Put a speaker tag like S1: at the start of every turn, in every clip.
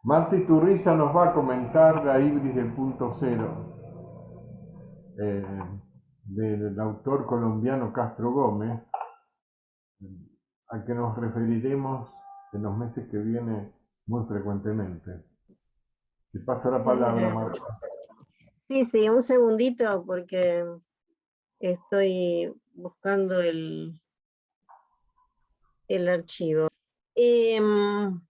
S1: Marti Turriza nos va a comentar la Ibris del punto cero, eh, del autor colombiano Castro Gómez, al que nos referiremos en los meses que vienen muy frecuentemente. Te paso la palabra,
S2: Eh,
S1: Marco.
S2: sí, sí, un segundito porque estoy buscando el archivo. Em,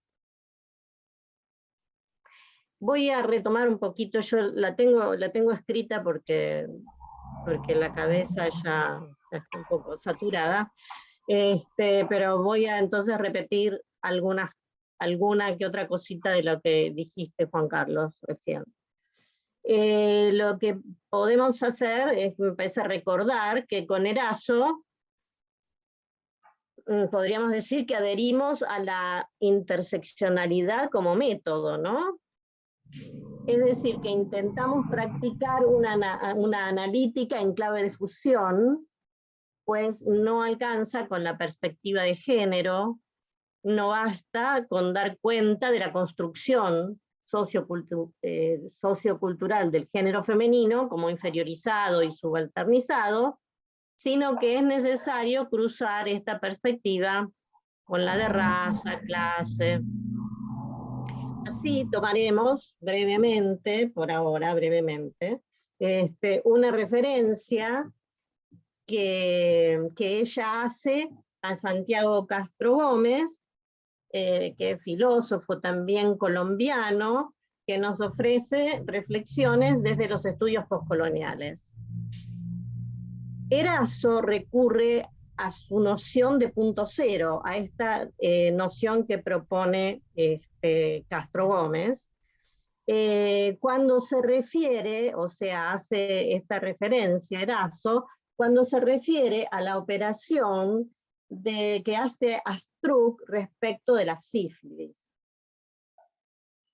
S2: Voy a retomar un poquito, yo la tengo escrita porque la cabeza ya está un poco saturada, pero voy a entonces repetir alguna que otra cosita de lo que dijiste, Juan Carlos, recién. Lo que podemos hacer es empezar a recordar que con Erazo podríamos decir que adherimos a la interseccionalidad como método, ¿no? Es decir, que intentamos practicar una analítica en clave de fusión, pues no alcanza con la perspectiva de género, no basta con dar cuenta de la construcción sociocultural del género femenino como inferiorizado y subalternizado, sino que es necesario cruzar esta perspectiva con la de raza, clase. Así tomaremos brevemente, por ahora brevemente, una referencia que ella hace a Santiago Castro Gómez, que es filósofo también colombiano, que nos ofrece reflexiones desde los estudios postcoloniales. Erazo recurre a su noción de punto cero, a esta noción que propone Castro Gómez, cuando se refiere, o sea, hace esta referencia, Erazo, cuando se refiere a la operación que hace Astruc respecto de la sífilis.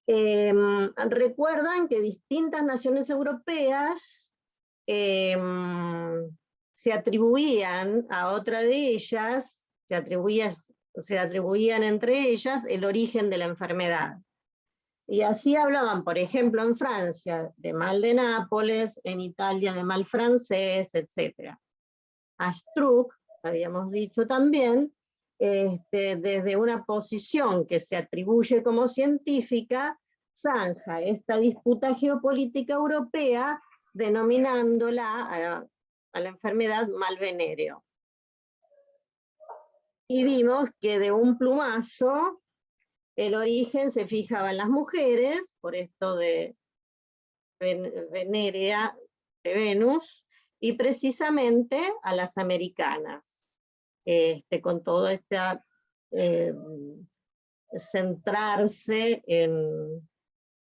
S2: Recuerdan que distintas naciones europeas se atribuían a otra de ellas, se atribuían entre ellas el origen de la enfermedad. Y así hablaban, por ejemplo, en Francia de mal de Nápoles, en Italia de mal francés, etc. Astruc, habíamos dicho también, desde una posición que se atribuye como científica, zanja esta disputa geopolítica europea denominándola a la enfermedad mal venéreo. Y vimos que de un plumazo el origen se fijaba en las mujeres, por esto de venérea de Venus, y precisamente a las americanas, con todo este centrarse en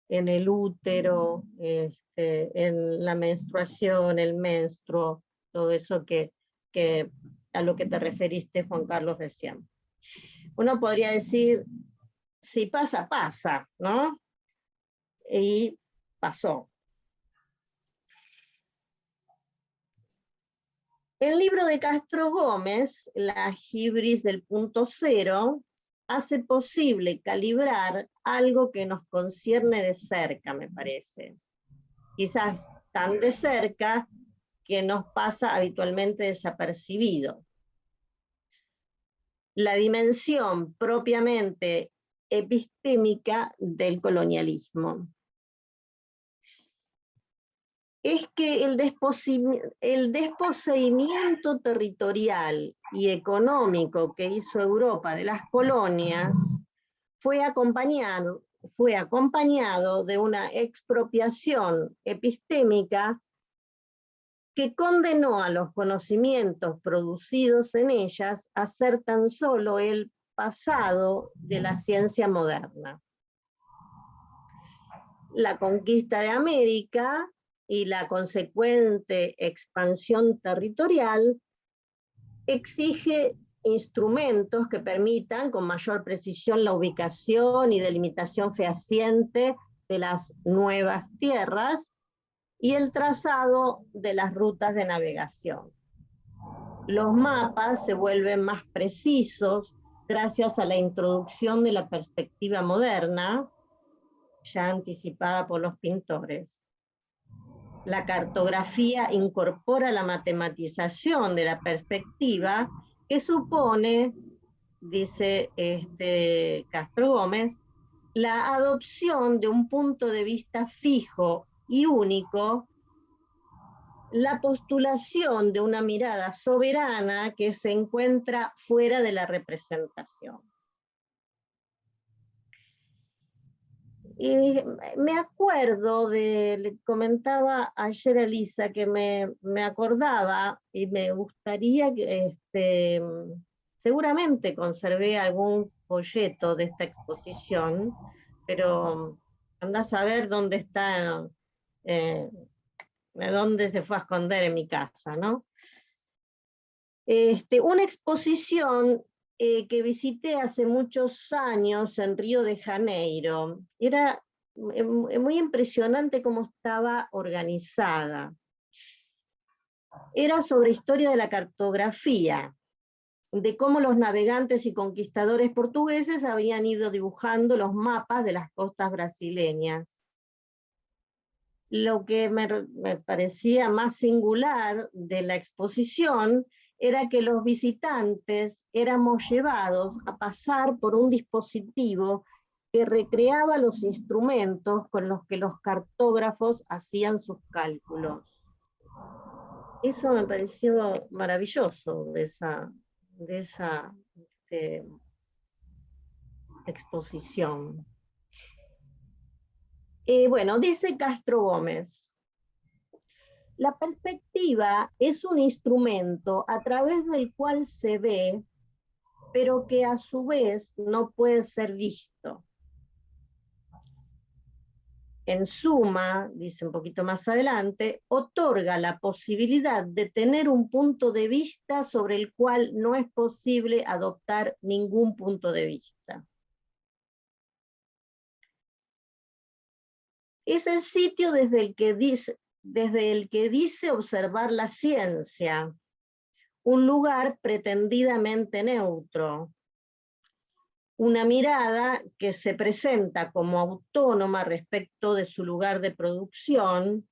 S2: el útero, en la menstruación, el menstruo, todo eso que a lo que te referiste, Juan Carlos, recién. Uno podría decir, si pasa, pasa, ¿no? Y pasó. El libro de Castro Gómez, La Hibris del punto cero, hace posible calibrar algo que nos concierne de cerca, me parece. Quizás tan de cerca que nos pasa habitualmente desapercibido. La dimensión propiamente epistémica del colonialismo. Es que el desposeimiento territorial y económico que hizo Europa de las colonias fue acompañado de una expropiación epistémica que condenó a los conocimientos producidos en ellas a ser tan solo el pasado de la ciencia moderna. La conquista de América y la consecuente expansión territorial exige instrumentos que permitan con mayor precisión la ubicación y delimitación fehaciente de las nuevas tierras y el trazado de las rutas de navegación. Los mapas se vuelven más precisos, gracias a la introducción de la perspectiva moderna, ya anticipada por los pintores. La cartografía incorpora la matematización de la perspectiva que supone, dice Castro Gómez, la adopción de un punto de vista fijo y único, la postulación de una mirada soberana que se encuentra fuera de la representación. Y me acuerdo le comentaba ayer a Elisa que me acordaba y me gustaría que seguramente conservé algún folleto de esta exposición, pero andá a saber dónde está, dónde se fue a esconder en mi casa, ¿no? Una exposición que visité hace muchos años en Río de Janeiro. Era muy impresionante cómo estaba organizada. Era sobre historia de la cartografía, de cómo los navegantes y conquistadores portugueses habían ido dibujando los mapas de las costas brasileñas. Lo que me parecía más singular de la exposición era que los visitantes éramos llevados a pasar por un dispositivo que recreaba los instrumentos con los que los cartógrafos hacían sus cálculos. Eso me pareció maravilloso de esa exposición. Bueno, dice Castro Gómez, la perspectiva es un instrumento a través del cual se ve, pero que a su vez no puede ser visto. En suma, dice un poquito más adelante, otorga la posibilidad de tener un punto de vista sobre el cual no es posible adoptar ningún punto de vista. Es el sitio desde el que dice observar la ciencia, un lugar pretendidamente neutro, una mirada que se presenta como autónoma respecto de su lugar de producción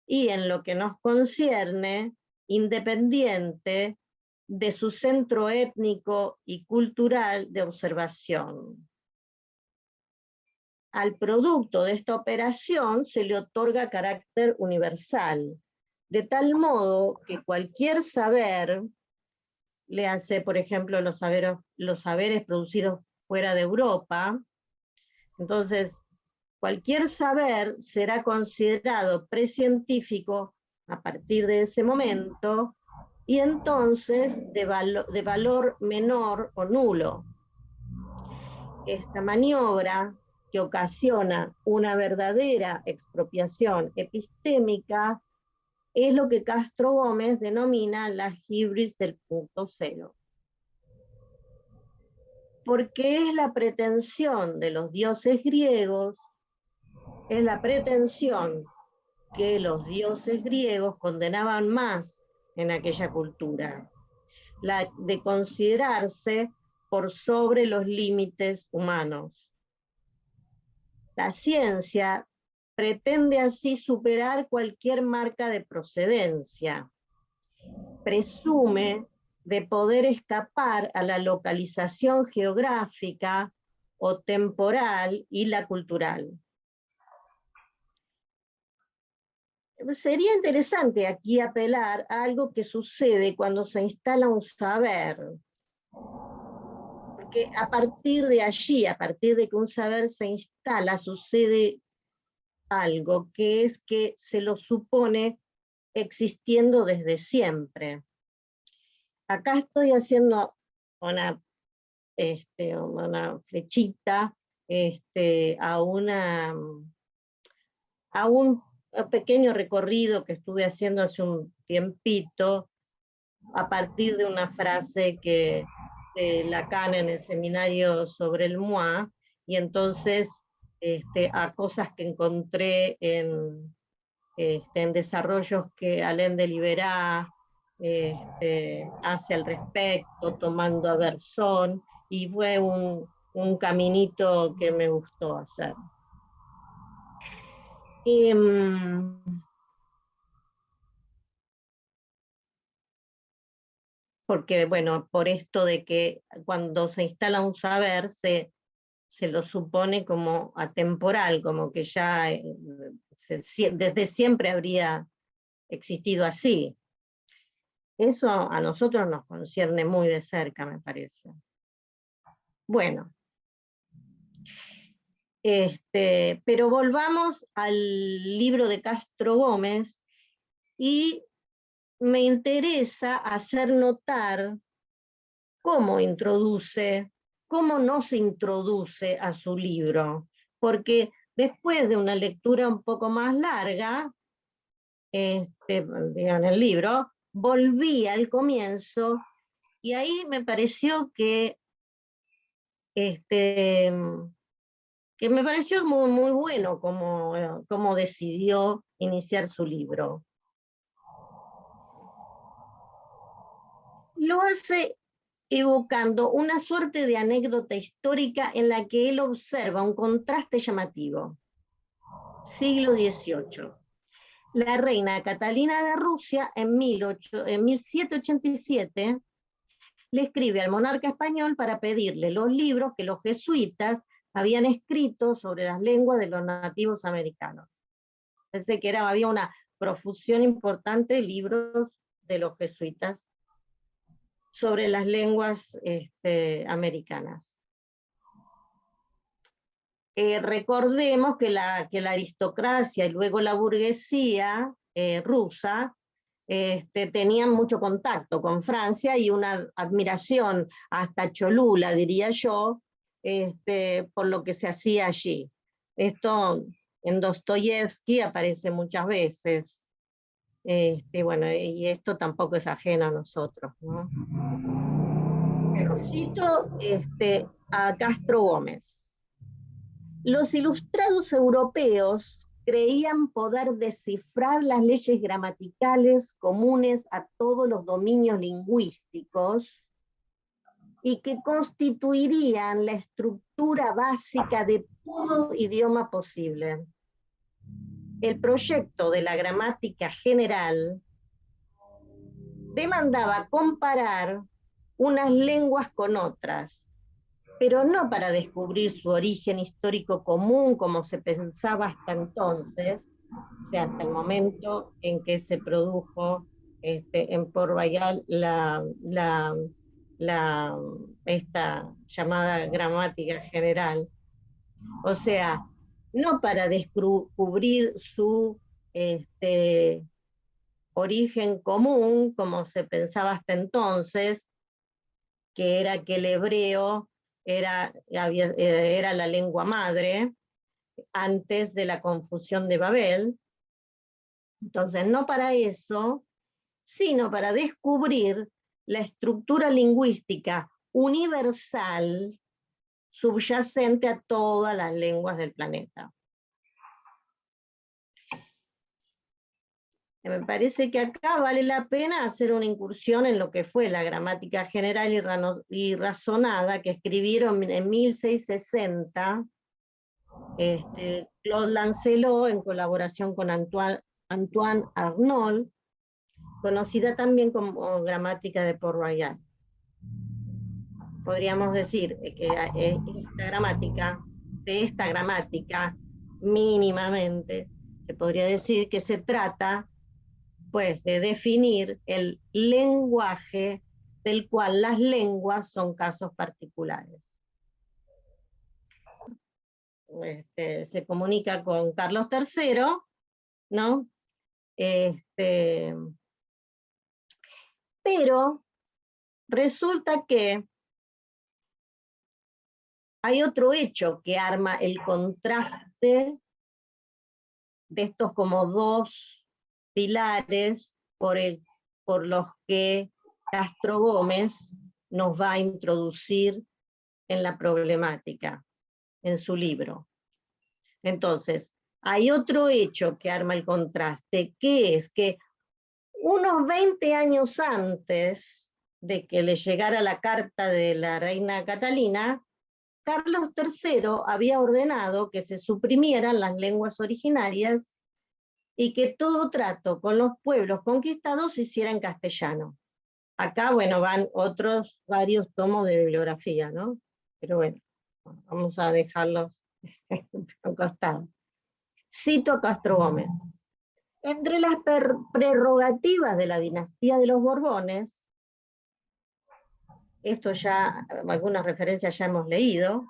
S2: y en lo que nos concierne, independiente de su centro étnico y cultural de observación. Al producto de esta operación se le otorga carácter universal, de tal modo que cualquier saber, le hace, por ejemplo, los saberes producidos fuera de Europa, entonces cualquier saber será considerado precientífico a partir de ese momento y entonces de valor menor o nulo. Esta maniobra, que ocasiona una verdadera expropiación epistémica, es lo que Castro Gómez denomina la hibris del punto cero. Porque es la pretensión de los dioses griegos, es la pretensión que los dioses griegos condenaban más en aquella cultura, la de considerarse por sobre los límites humanos. La ciencia pretende así superar cualquier marca de procedencia. Presume de poder escapar a la localización geográfica o temporal y la cultural. Sería interesante aquí apelar a algo que sucede cuando se instala un saber. Porque a partir de allí, a partir de que un saber se instala, sucede algo, que es que se lo supone existiendo desde siempre. Acá estoy haciendo una flechita a un pequeño recorrido que estuve haciendo hace un tiempito, a partir de una frase de Lacan en el seminario sobre el moi, y entonces a cosas que encontré en desarrollos que Alain de Liberá hace al respecto, tomando a Berzón, y fue un caminito que me gustó hacer. Porque, bueno, por esto de que cuando se instala un saber se lo supone como atemporal, como que ya desde siempre habría existido así. Eso a nosotros nos concierne muy de cerca, me parece. Bueno, pero volvamos al libro de Castro Gómez y me interesa hacer notar cómo no se introduce a su libro, porque después de una lectura un poco más larga, en el libro, volví al comienzo y ahí me pareció que me pareció muy, muy bueno cómo decidió iniciar su libro. Lo hace evocando una suerte de anécdota histórica en la que él observa un contraste llamativo. Siglo XVIII. La reina Catalina de Rusia, en 1787, le escribe al monarca español para pedirle los libros que los jesuitas habían escrito sobre las lenguas de los nativos americanos. Pensé que había una profusión importante de libros de los jesuitas sobre las lenguas americanas. Recordemos que la aristocracia y luego la burguesía rusa tenían mucho contacto con Francia y una admiración hasta Cholula, diría yo, por lo que se hacía allí. Esto en Dostoyevsky aparece muchas veces. Bueno, y esto tampoco es ajeno a nosotros, ¿no? Pero cito a Castro Gómez. Los ilustrados europeos creían poder descifrar las leyes gramaticales comunes a todos los dominios lingüísticos y que constituirían la estructura básica de todo idioma posible. El proyecto de la gramática general demandaba comparar unas lenguas con otras, pero no para descubrir su origen histórico común como se pensaba hasta entonces, o sea, hasta el momento en que se produjo en Port Royal esta llamada gramática general. O sea, no para descubrir su origen común, como se pensaba hasta entonces, que era que el hebreo era la lengua madre, antes de la confusión de Babel. Entonces, no para eso, sino para descubrir la estructura lingüística universal subyacente a todas las lenguas del planeta. Me parece que acá vale la pena hacer una incursión en lo que fue la gramática general y razonada que escribieron en 1660 Claude Lancelot en colaboración con Antoine Arnauld, conocida también como gramática de Port Royal. Podríamos decir que de esta gramática, mínimamente, se podría decir que se trata pues de definir el lenguaje del cual las lenguas son casos particulares. Se comunica con Carlos III, ¿no? Pero resulta que hay otro hecho que arma el contraste de estos como dos pilares por los que Castro Gómez nos va a introducir en la problemática, en su libro. Entonces, hay otro hecho que arma el contraste, que es que unos 20 años antes de que le llegara la carta de la reina Catalina, Carlos III había ordenado que se suprimieran las lenguas originarias y que todo trato con los pueblos conquistados se hiciera en castellano. Acá, bueno, van otros varios tomos de bibliografía, ¿no? Pero bueno, vamos a dejarlos a un costado. Cito a Castro Gómez. Entre las prerrogativas de la dinastía de los Borbones, esto ya, algunas referencias ya hemos leído,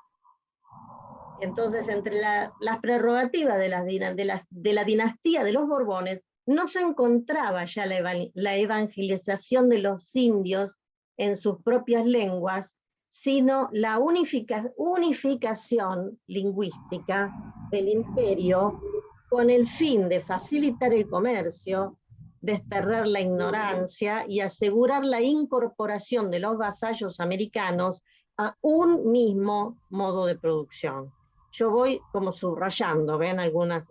S2: entonces entre las prerrogativas de la dinastía de los Borbones no se encontraba ya la evangelización de los indios en sus propias lenguas, sino la unificación lingüística del imperio con el fin de facilitar el comercio, desterrar la ignorancia y asegurar la incorporación de los vasallos americanos a un mismo modo de producción. Yo voy como subrayando, ven algunas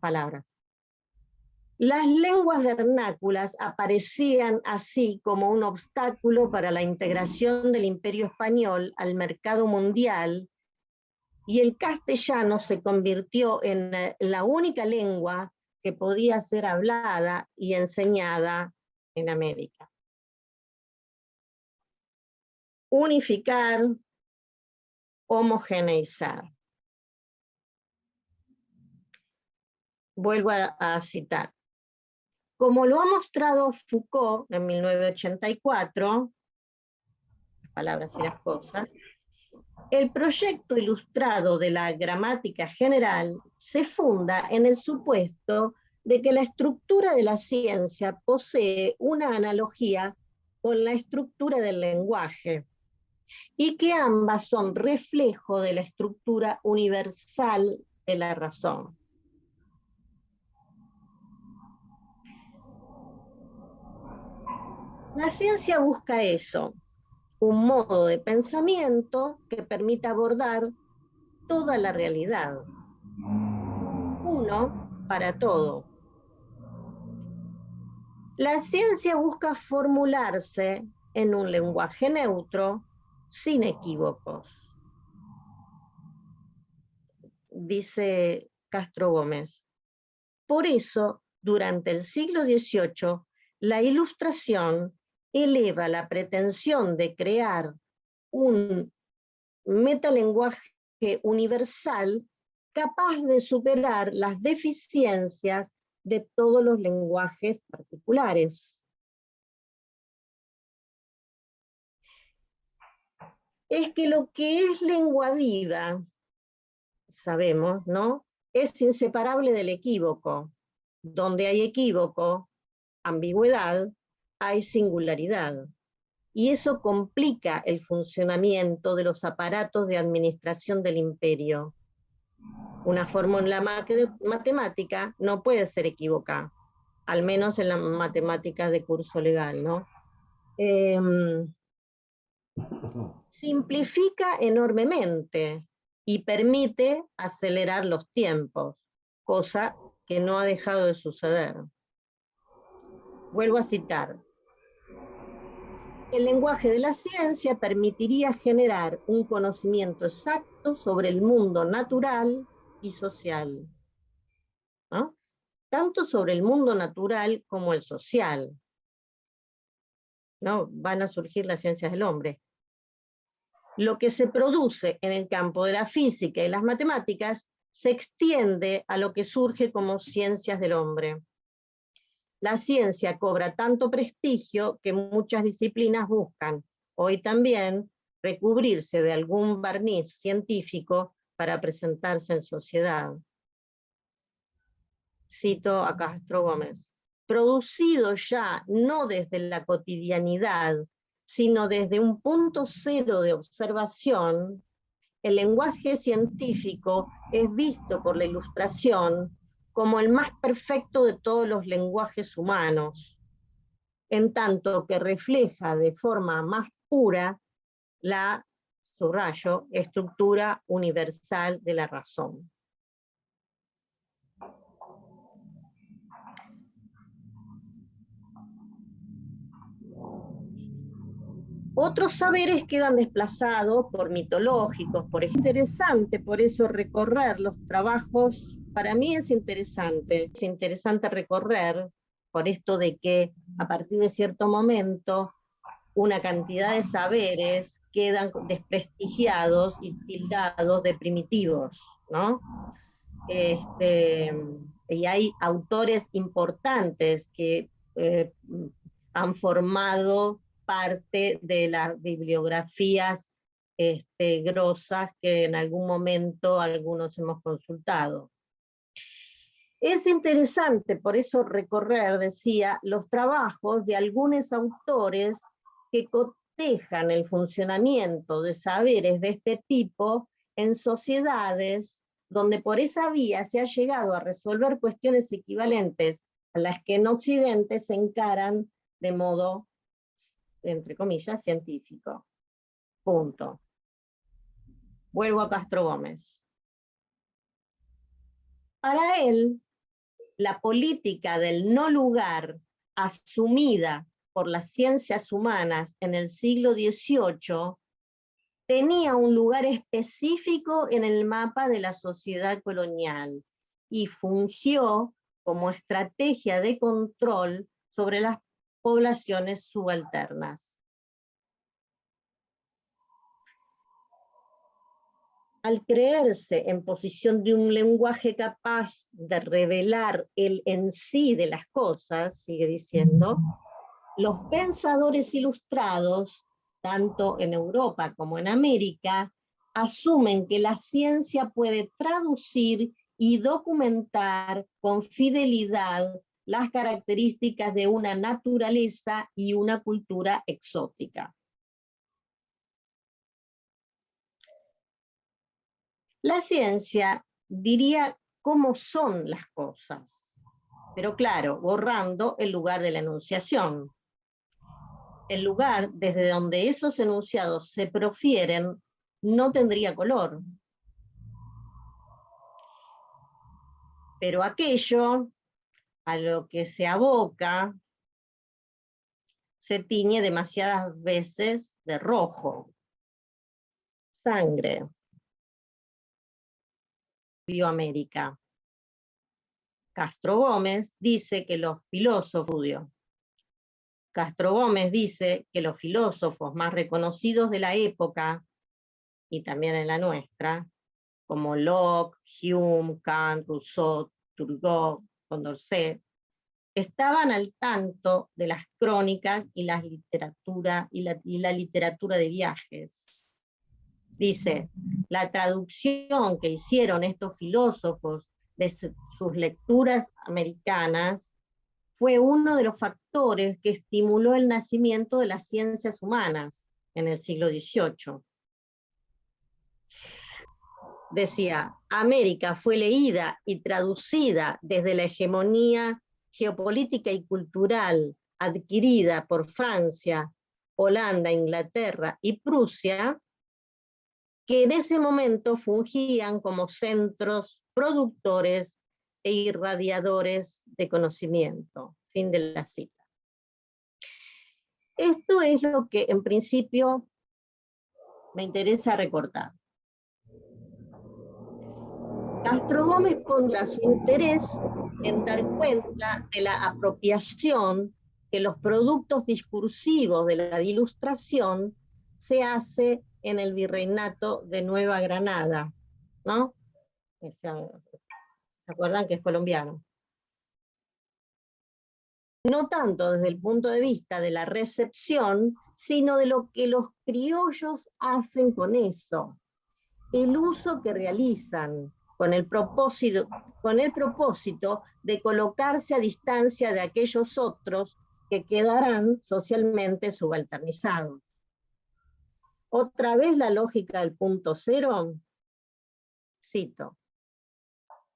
S2: palabras. Las lenguas vernáculas aparecían así como un obstáculo para la integración del Imperio Español al mercado mundial, y el castellano se convirtió en la única lengua que podía ser hablada y enseñada en América. Unificar, homogeneizar. Vuelvo a citar. Como lo ha mostrado Foucault en 1984, las palabras y las cosas, el proyecto ilustrado de la gramática general se funda en el supuesto de que la estructura de la ciencia posee una analogía con la estructura del lenguaje y que ambas son reflejo de la estructura universal de la razón. La ciencia busca eso, un modo de pensamiento que permita abordar toda la realidad. Uno para todo. La ciencia busca formularse en un lenguaje neutro, sin equívocos. Dice Castro Gómez. Por eso, durante el siglo XVIII, la Ilustración eleva la pretensión de crear un metalenguaje universal capaz de superar las deficiencias de todos los lenguajes particulares. Es que lo que es lengua viva, sabemos, ¿no?, es inseparable del equívoco. Donde hay equívoco, ambigüedad, hay singularidad. Y eso complica el funcionamiento de los aparatos de administración del imperio. Una fórmula matemática no puede ser equívoca, al menos en las matemáticas de curso legal, ¿no? Simplifica enormemente y permite acelerar los tiempos, cosa que no ha dejado de suceder. Vuelvo a citar. El lenguaje de la ciencia permitiría generar un conocimiento exacto sobre el mundo natural y social, ¿no? Tanto sobre el mundo natural como el social, ¿no? Van a surgir las ciencias del hombre. Lo que se produce en el campo de la física y las matemáticas se extiende a lo que surge como ciencias del hombre. La ciencia cobra tanto prestigio que muchas disciplinas buscan, hoy también, recubrirse de algún barniz científico para presentarse en sociedad. Cito a Castro Gómez. Producido ya no desde la cotidianidad, sino desde un punto cero de observación, el lenguaje científico es visto por la Ilustración como el más perfecto de todos los lenguajes humanos, en tanto que refleja de forma más pura la, subrayo, estructura universal de la razón. Otros saberes quedan desplazados por mitológicos, por ejemplo. Interesante, por eso recorrer los trabajos, para mí es interesante recorrer, por esto de que a partir de cierto momento una cantidad de saberes quedan desprestigiados y tildados de primitivos, ¿no? Y hay autores importantes que han formado parte de las bibliografías grosas que en algún momento algunos hemos consultado. Es interesante, por eso recorrer, decía, los trabajos de algunos autores que cotejan el funcionamiento de saberes de este tipo en sociedades donde por esa vía se ha llegado a resolver cuestiones equivalentes a las que en Occidente se encaran de modo, entre comillas, científico. Punto. Vuelvo a Castro Gómez. Para él, la política del no lugar asumida por las ciencias humanas en el siglo XVIII tenía un lugar específico en el mapa de la sociedad colonial y fungió como estrategia de control sobre las poblaciones subalternas. Al creerse en posición de un lenguaje capaz de revelar el en sí de las cosas, sigue diciendo, los pensadores ilustrados, tanto en Europa como en América, asumen que la ciencia puede traducir y documentar con fidelidad las características de una naturaleza y una cultura exótica. La ciencia diría cómo son las cosas, pero claro, borrando el lugar de la enunciación. El lugar desde donde esos enunciados se profieren no tendría color. Pero aquello a lo que se aboca se tiñe demasiadas veces de rojo. Sangre. Bioamérica. Castro Gómez dice que los filósofos, Castro Gómez dice que los filósofos más reconocidos de la época, y también en la nuestra, como Locke, Hume, Kant, Rousseau, Turgot, Condorcet, estaban al tanto de las crónicas y la literatura de viajes. Dice, la traducción que hicieron estos filósofos de sus lecturas americanas fue uno de los factores que estimuló el nacimiento de las ciencias humanas en el siglo XVIII. Decía, América fue leída y traducida desde la hegemonía geopolítica y cultural adquirida por Francia, Holanda, Inglaterra y Prusia, que en ese momento fungían como centros productores e irradiadores de conocimiento. Fin de la cita. Esto es lo que en principio me interesa recortar. Castro Gómez pondrá su interés en dar cuenta de la apropiación que los productos discursivos de la ilustración se hace en el virreinato de Nueva Granada, ¿no? ¿Se acuerdan que es colombiano? No tanto desde el punto de vista de la recepción, sino de lo que los criollos hacen con eso, el uso que realizan con el propósito de colocarse a distancia de aquellos otros que quedarán socialmente subalternizados. Otra vez la lógica del punto cero, cito,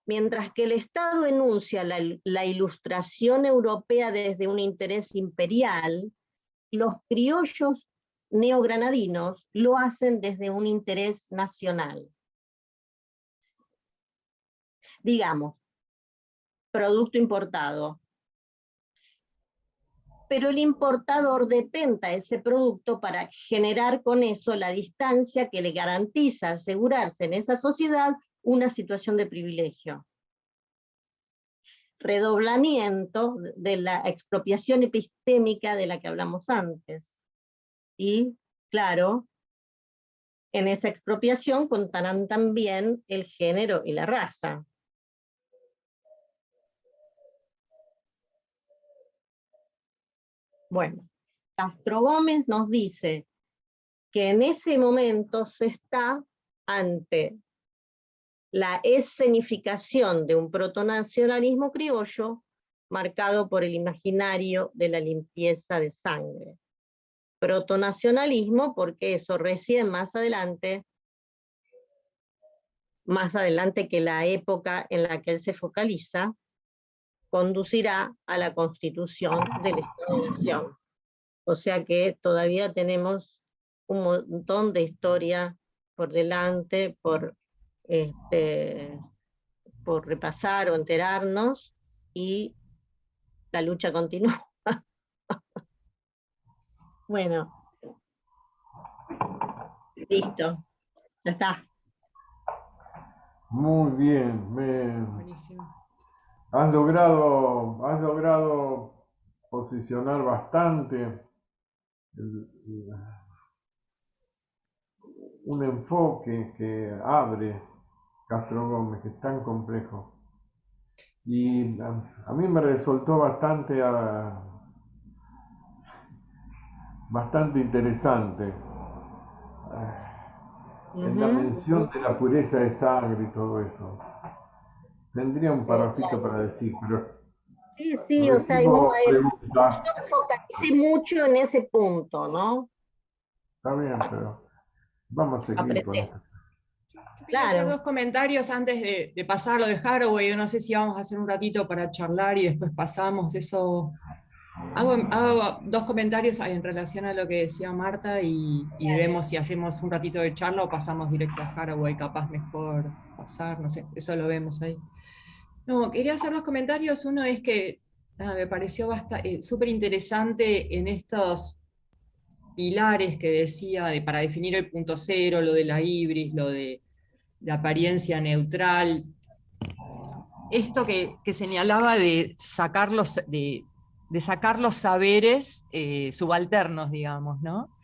S2: mientras que el Estado enuncia la ilustración europea desde un interés imperial, los criollos neogranadinos lo hacen desde un interés nacional. Digamos, producto importado. pero el importador detenta ese producto para generar con eso la distancia que le garantiza asegurarse en esa sociedad una situación de privilegio. Redoblamiento de la expropiación epistémica de la que hablamos antes. Y, claro, en esa expropiación contarán también el género y la raza. Bueno, Castro Gómez nos dice que en ese momento se está ante la escenificación de un protonacionalismo criollo marcado por el imaginario de la limpieza de sangre. Protonacionalismo porque eso recién más adelante que la época en la que él se focaliza, conducirá a la constitución del Estado-Nación. O sea que todavía tenemos un montón de historia por delante, por repasar o enterarnos, y la lucha continúa. Bueno, listo, ya está.
S1: Muy bien,
S3: Buenísimo.
S1: has logrado posicionar bastante un enfoque que abre Castro Gómez, que es tan complejo. Y a mí me resultó bastante interesante en la mención de la pureza de sangre y todo eso. Tendría un parrafito para decir, pero
S2: Sí, o sea,
S1: recibo
S2: yo
S1: preguntas.
S2: me focalicé mucho en ese punto, ¿no?
S1: Está bien, pero vamos a seguir con
S2: Apreté.
S1: esto.
S3: Yo quería hacer
S2: Claro.
S3: dos comentarios antes de pasar lo de Haraway. Yo no sé si vamos a hacer un ratito para charlar y después pasamos. Eso. Hago dos comentarios en relación a lo que decía Marta y vemos si hacemos un ratito de charla o pasamos directo a Haraway, capaz mejor pasar, no sé, eso lo vemos ahí. No, quería hacer dos comentarios. Uno es que me pareció súper interesante en estos pilares que decía para definir el punto cero, lo de la ibris, lo de la apariencia neutral, esto que señalaba de sacar los saberes subalternos, digamos, ¿no?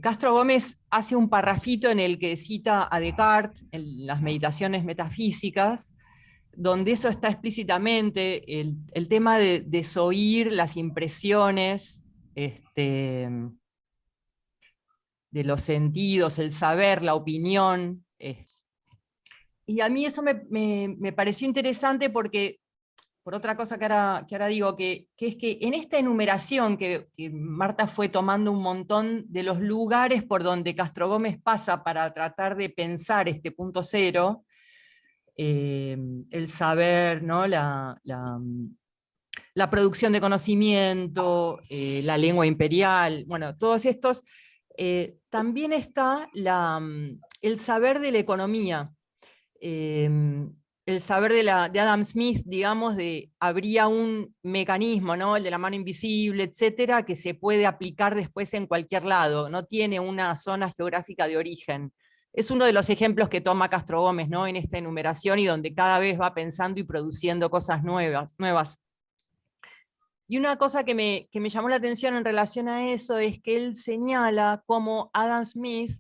S3: Castro Gómez hace un parrafito en el que cita a Descartes en las meditaciones metafísicas, donde eso está explícitamente, el tema de desoír las impresiones de los sentidos, el saber, la opinión. Y a mí eso me pareció interesante porque, por otra cosa que ahora digo, que es que en esta enumeración que Marta fue tomando un montón de los lugares por donde Castro Gómez pasa para tratar de pensar este punto cero, el saber, ¿no? La producción de conocimiento, la lengua imperial, bueno, todos estos, también está el saber de la economía. El saber de Adam Smith, digamos, habría un mecanismo, ¿no? El de la mano invisible, etcétera, que se puede aplicar después en cualquier lado, no tiene una zona geográfica de origen. Es uno de los ejemplos que toma Castro Gómez, ¿no? En esta enumeración y donde cada vez va pensando y produciendo cosas nuevas. Y una cosa que me llamó la atención en relación a eso es que él señala cómo Adam Smith,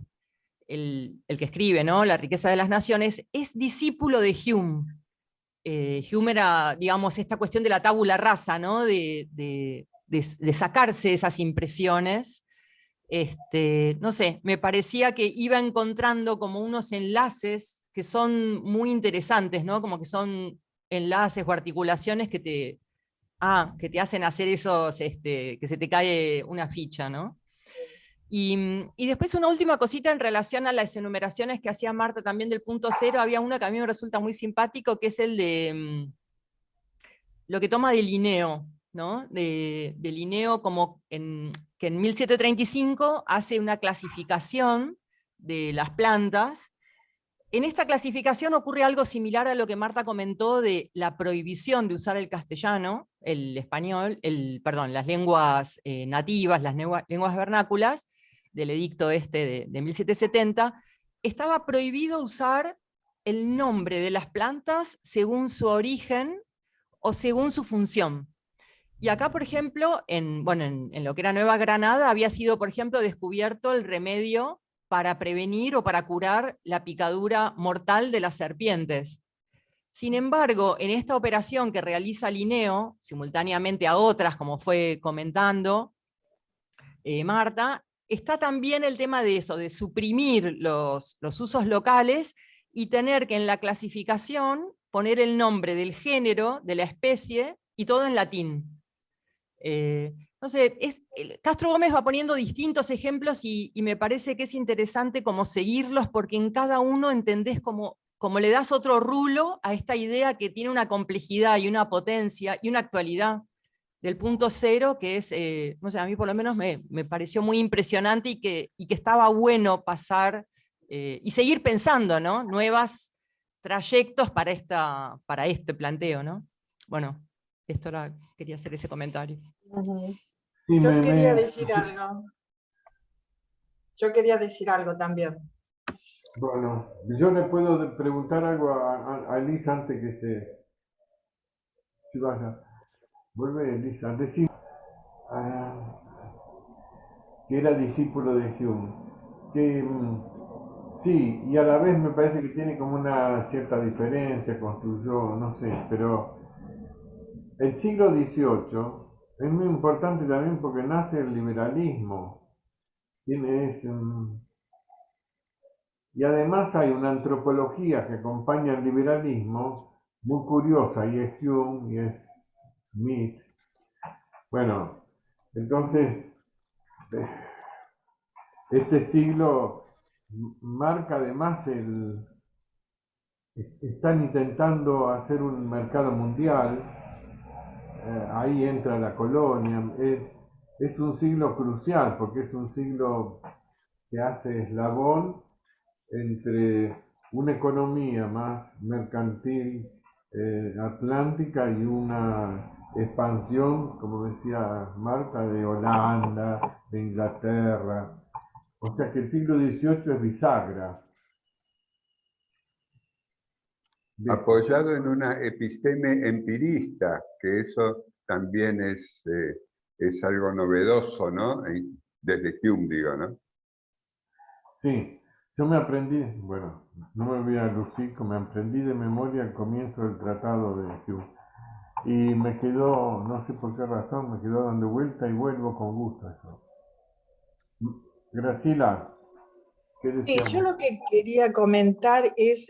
S3: el que escribe, ¿no? La riqueza de las naciones, es discípulo de Hume. Hume era, digamos, esta cuestión de la tabula rasa, ¿no? de sacarse esas impresiones. No sé, me parecía que iba encontrando como unos enlaces que son muy interesantes, ¿no? Como que son enlaces o articulaciones que te hacen hacer esos, que se te cae una ficha, ¿no? Y después una última cosita en relación a las enumeraciones que hacía Marta también del punto cero, había una que a mí me resulta muy simpático, que es el de lo que toma de Linneo, ¿no? De Linneo como que en 1735 hace una clasificación de las plantas, En esta clasificación ocurre algo similar a lo que Marta comentó de la prohibición de usar el castellano, el español, perdón, las lenguas nativas, las lenguas vernáculas, del edicto este de 1770, estaba prohibido usar el nombre de las plantas según su origen o según su función. Y acá, por ejemplo, en lo que era Nueva Granada, había sido, por ejemplo, descubierto el remedio para prevenir o para curar la picadura mortal de las serpientes. Sin embargo, en esta operación que realiza Linneo, simultáneamente a otras, como fue comentando Marta, está también el tema de eso, de suprimir los usos locales y tener que en la clasificación poner el nombre del género, de la especie, y todo en latín. No sé, Castro Gómez va poniendo distintos ejemplos y me parece que es interesante como seguirlos, porque en cada uno entendés como le das otro rulo a esta idea que tiene una complejidad y una potencia y una actualidad del punto cero, que es, no sé, a mí por lo menos me pareció muy impresionante y que estaba bueno pasar y seguir pensando, ¿no? Nuevos trayectos para este planteo, ¿no? Bueno, quería hacer ese comentario.
S1: Sí,
S4: Yo quería decir algo. Yo quería decir algo también.
S1: Bueno, yo le puedo preguntar algo a Elisa antes que se vaya. Vuelve, Elisa. Decime que era discípulo de Hume. Que sí, y a la vez me parece que tiene como una cierta diferencia, construyó, no sé, pero el siglo XVIII es muy importante también porque nace el liberalismo. Y además hay una antropología que acompaña al liberalismo muy curiosa, y es Hume y es Smith. Bueno, entonces, este siglo marca además están intentando hacer un mercado mundial, ahí entra la colonia, es un siglo crucial porque es un siglo que hace eslabón entre una economía más mercantil atlántica y una expansión, como decía Marta, de Holanda, de Inglaterra. O sea que el siglo XVIII es bisagra.
S5: Apoyado en una episteme empirista, que eso también es algo novedoso, ¿no? Desde Hume, digo, ¿no?
S1: Sí, yo me aprendí, bueno, no me voy a lucir, me aprendí de memoria el comienzo del tratado de Hume. Y me quedó, no sé por qué razón, me quedó dando vuelta y vuelvo con gusto eso. Graciela, ¿qué
S4: Sí,
S1: decíamos?
S4: yo lo que quería comentar es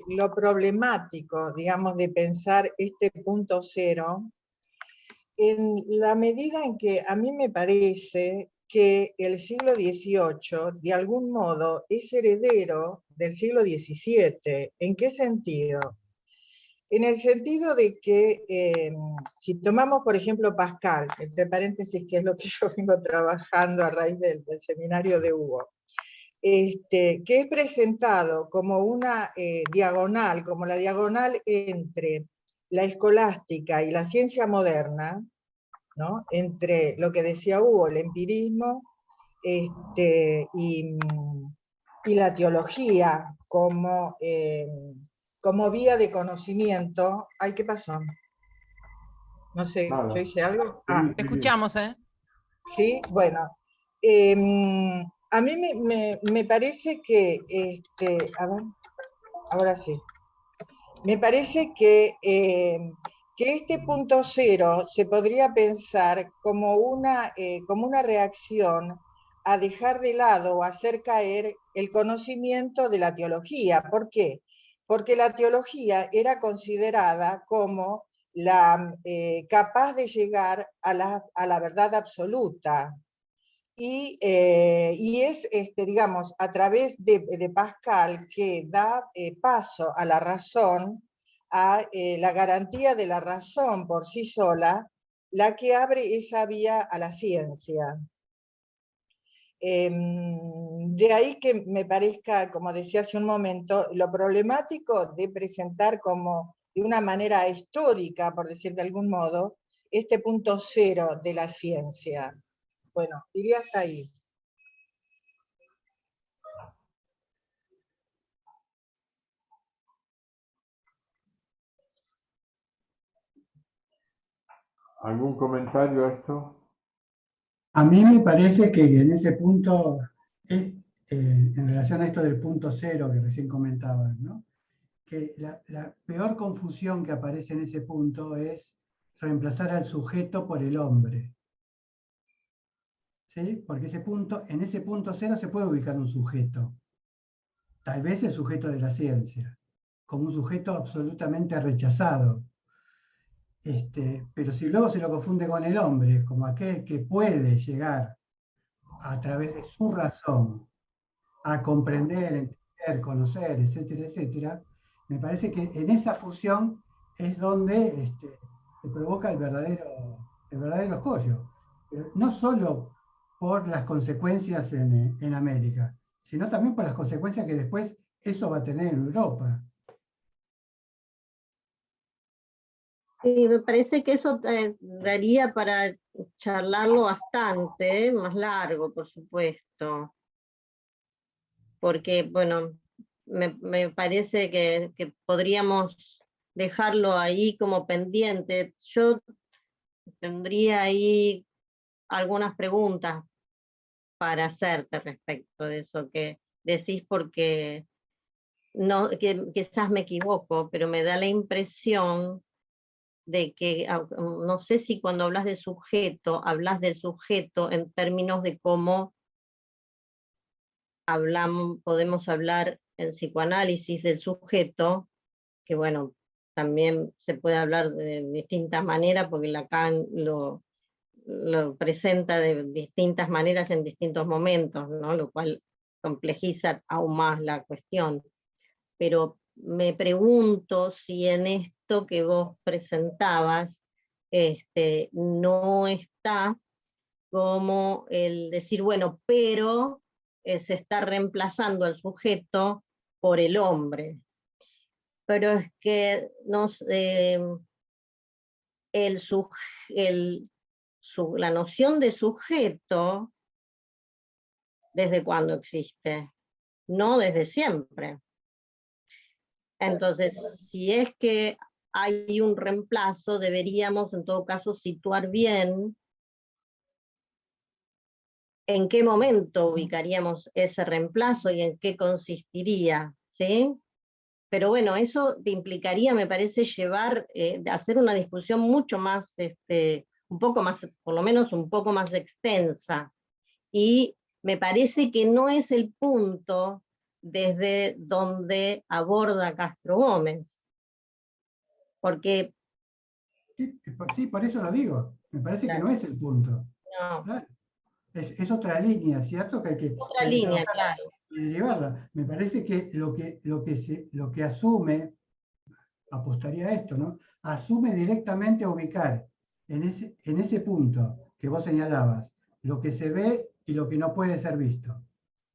S4: lo problemático, digamos, de pensar este punto cero, en la medida en que a mí me parece que el siglo XVIII, de algún modo, es heredero del siglo XVII. ¿En qué sentido? En el sentido de que, si tomamos, por ejemplo, Pascal, entre paréntesis, que es lo que yo vengo trabajando a raíz del seminario de Hugo, que es presentado como una diagonal, como la diagonal entre la escolástica y la ciencia moderna, ¿no? Entre lo que decía Hugo, el empirismo, y la teología como vía de conocimiento. Ay, ¿qué pasó? No sé,
S1: Nada.
S4: ¿yo hice algo?
S1: Sí,
S4: Ah,
S3: Te escuchamos, ¿eh?
S4: sí, bueno. A mí me parece que, a ver, ahora sí. Me parece que este punto cero se podría pensar como una reacción a dejar de lado o hacer caer el conocimiento de la teología. ¿Por qué? Porque la teología era considerada como la capaz de llegar a la verdad absoluta. Y es, digamos, a través de Pascal que da paso a la razón, a la garantía de la razón por sí sola, la que abre esa vía a la ciencia. De ahí que me parezca, como decía hace un momento, lo problemático de presentar como de una manera histórica, por decir de algún modo, este punto cero de la ciencia. Bueno, iría hasta ahí.
S1: ¿Algún comentario a esto?
S6: A mí me parece que en ese punto, en relación a esto del punto cero que recién comentaban, ¿no? Que la peor confusión que aparece en ese punto es reemplazar al sujeto por el hombre. ¿Sí? Porque en ese punto cero se puede ubicar un sujeto. Tal vez el sujeto de la ciencia, como un sujeto absolutamente rechazado. Pero si luego se lo confunde con el hombre, como aquel que puede llegar a través de su razón a comprender, entender, conocer, etcétera, etcétera, me parece que en esa fusión es donde se provoca el verdadero escollo. Pero no solo por las consecuencias en América, sino también por las consecuencias que después eso va a tener en Europa.
S2: Sí, me parece que eso daría para charlarlo bastante, más largo, por supuesto. Porque, bueno, me parece que podríamos dejarlo ahí como pendiente. Yo tendría ahí algunas preguntas para hacerte respecto de eso que decís, porque no, quizás me equivoco, pero me da la impresión de que, no sé si cuando hablas de sujeto, hablas del sujeto en términos de cómo podemos hablar en psicoanálisis del sujeto, que bueno, también se puede hablar de distintas maneras, porque Lacan lo presenta de distintas maneras en distintos momentos, ¿no? Lo cual complejiza aún más la cuestión. Pero me pregunto si en esto que vos presentabas no está como el decir, bueno, pero se está reemplazando al sujeto por el hombre. Pero es que la noción de sujeto, ¿desde cuándo existe? No desde siempre. Entonces, si es que hay un reemplazo, deberíamos en todo caso situar bien en qué momento ubicaríamos ese reemplazo y en qué consistiría, ¿sí? Pero bueno, eso te implicaría, me parece, hacer una discusión mucho más, un poco más, por lo menos un poco más extensa. Y me parece que no es el punto desde donde aborda Castro Gómez. Porque...
S6: Sí, por eso lo digo. Me parece que no es el punto.
S2: No.
S6: Claro. Es otra línea, ¿cierto? Que hay que
S2: Otra línea, claro.
S6: Y derivarla. Me parece que lo que asume, apostaría a esto, ¿no? Asume directamente a ubicar en ese punto que vos señalabas, lo que se ve y lo que no puede ser visto,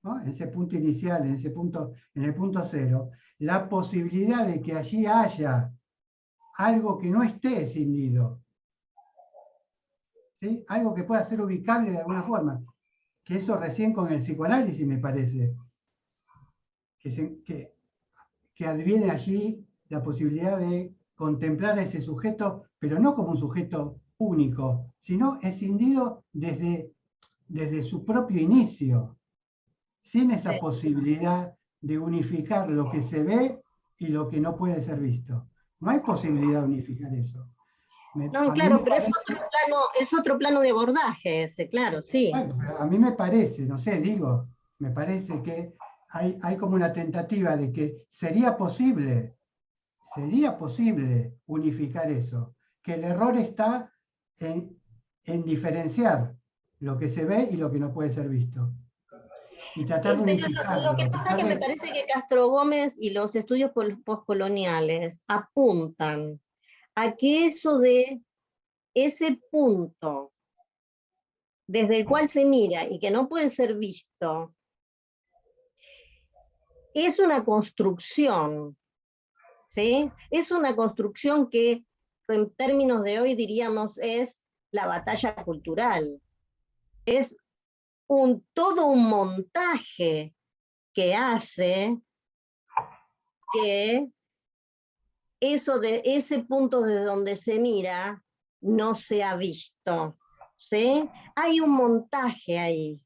S6: ¿no? En ese punto inicial, en el punto cero, la posibilidad de que allí haya algo que no esté escindido, ¿sí? Algo que pueda ser ubicable de alguna forma, que eso recién con el psicoanálisis me parece, que adviene allí la posibilidad de contemplar a ese sujeto, pero no como un sujeto único, sino escindido desde su propio inicio, sin esa posibilidad de unificar lo que se ve y lo que no puede ser visto. No hay posibilidad de unificar eso.
S2: No, claro, pero es otro plano de abordaje ese, claro, sí.
S6: Bueno, a mí me parece, no sé, me parece que hay como una tentativa de que sería posible unificar eso, que el error está en diferenciar lo que se ve y lo que no puede ser visto. Y tratar de unificarlo.
S2: Lo que pasa es que me parece que Castro Gómez y los estudios postcoloniales apuntan a que eso de ese punto desde el cual se mira y que no puede ser visto, es una construcción, ¿sí? Es una construcción que en términos de hoy diríamos es la batalla cultural. Es todo un montaje que hace que ese punto desde donde se mira no sea visto, ¿sí? Hay un montaje ahí.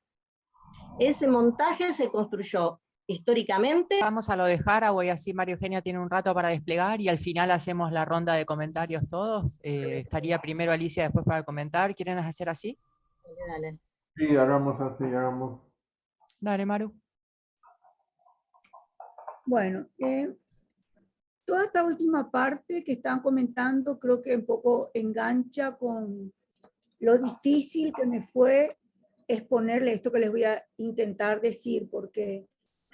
S2: Ese montaje se construyó históricamente.
S3: Vamos a lo de Haraway, así María Eugenia tiene un rato para desplegar y al final hacemos la ronda de comentarios todos. Estaría primero Alicia, después para comentar. ¿Quieren hacer así?
S2: Dale.
S1: Sí, hagamos así, hagamos.
S3: Dale, Maru.
S7: Bueno, toda esta última parte que están comentando creo que un poco engancha con lo difícil que me fue exponerle esto que les voy a intentar decir, porque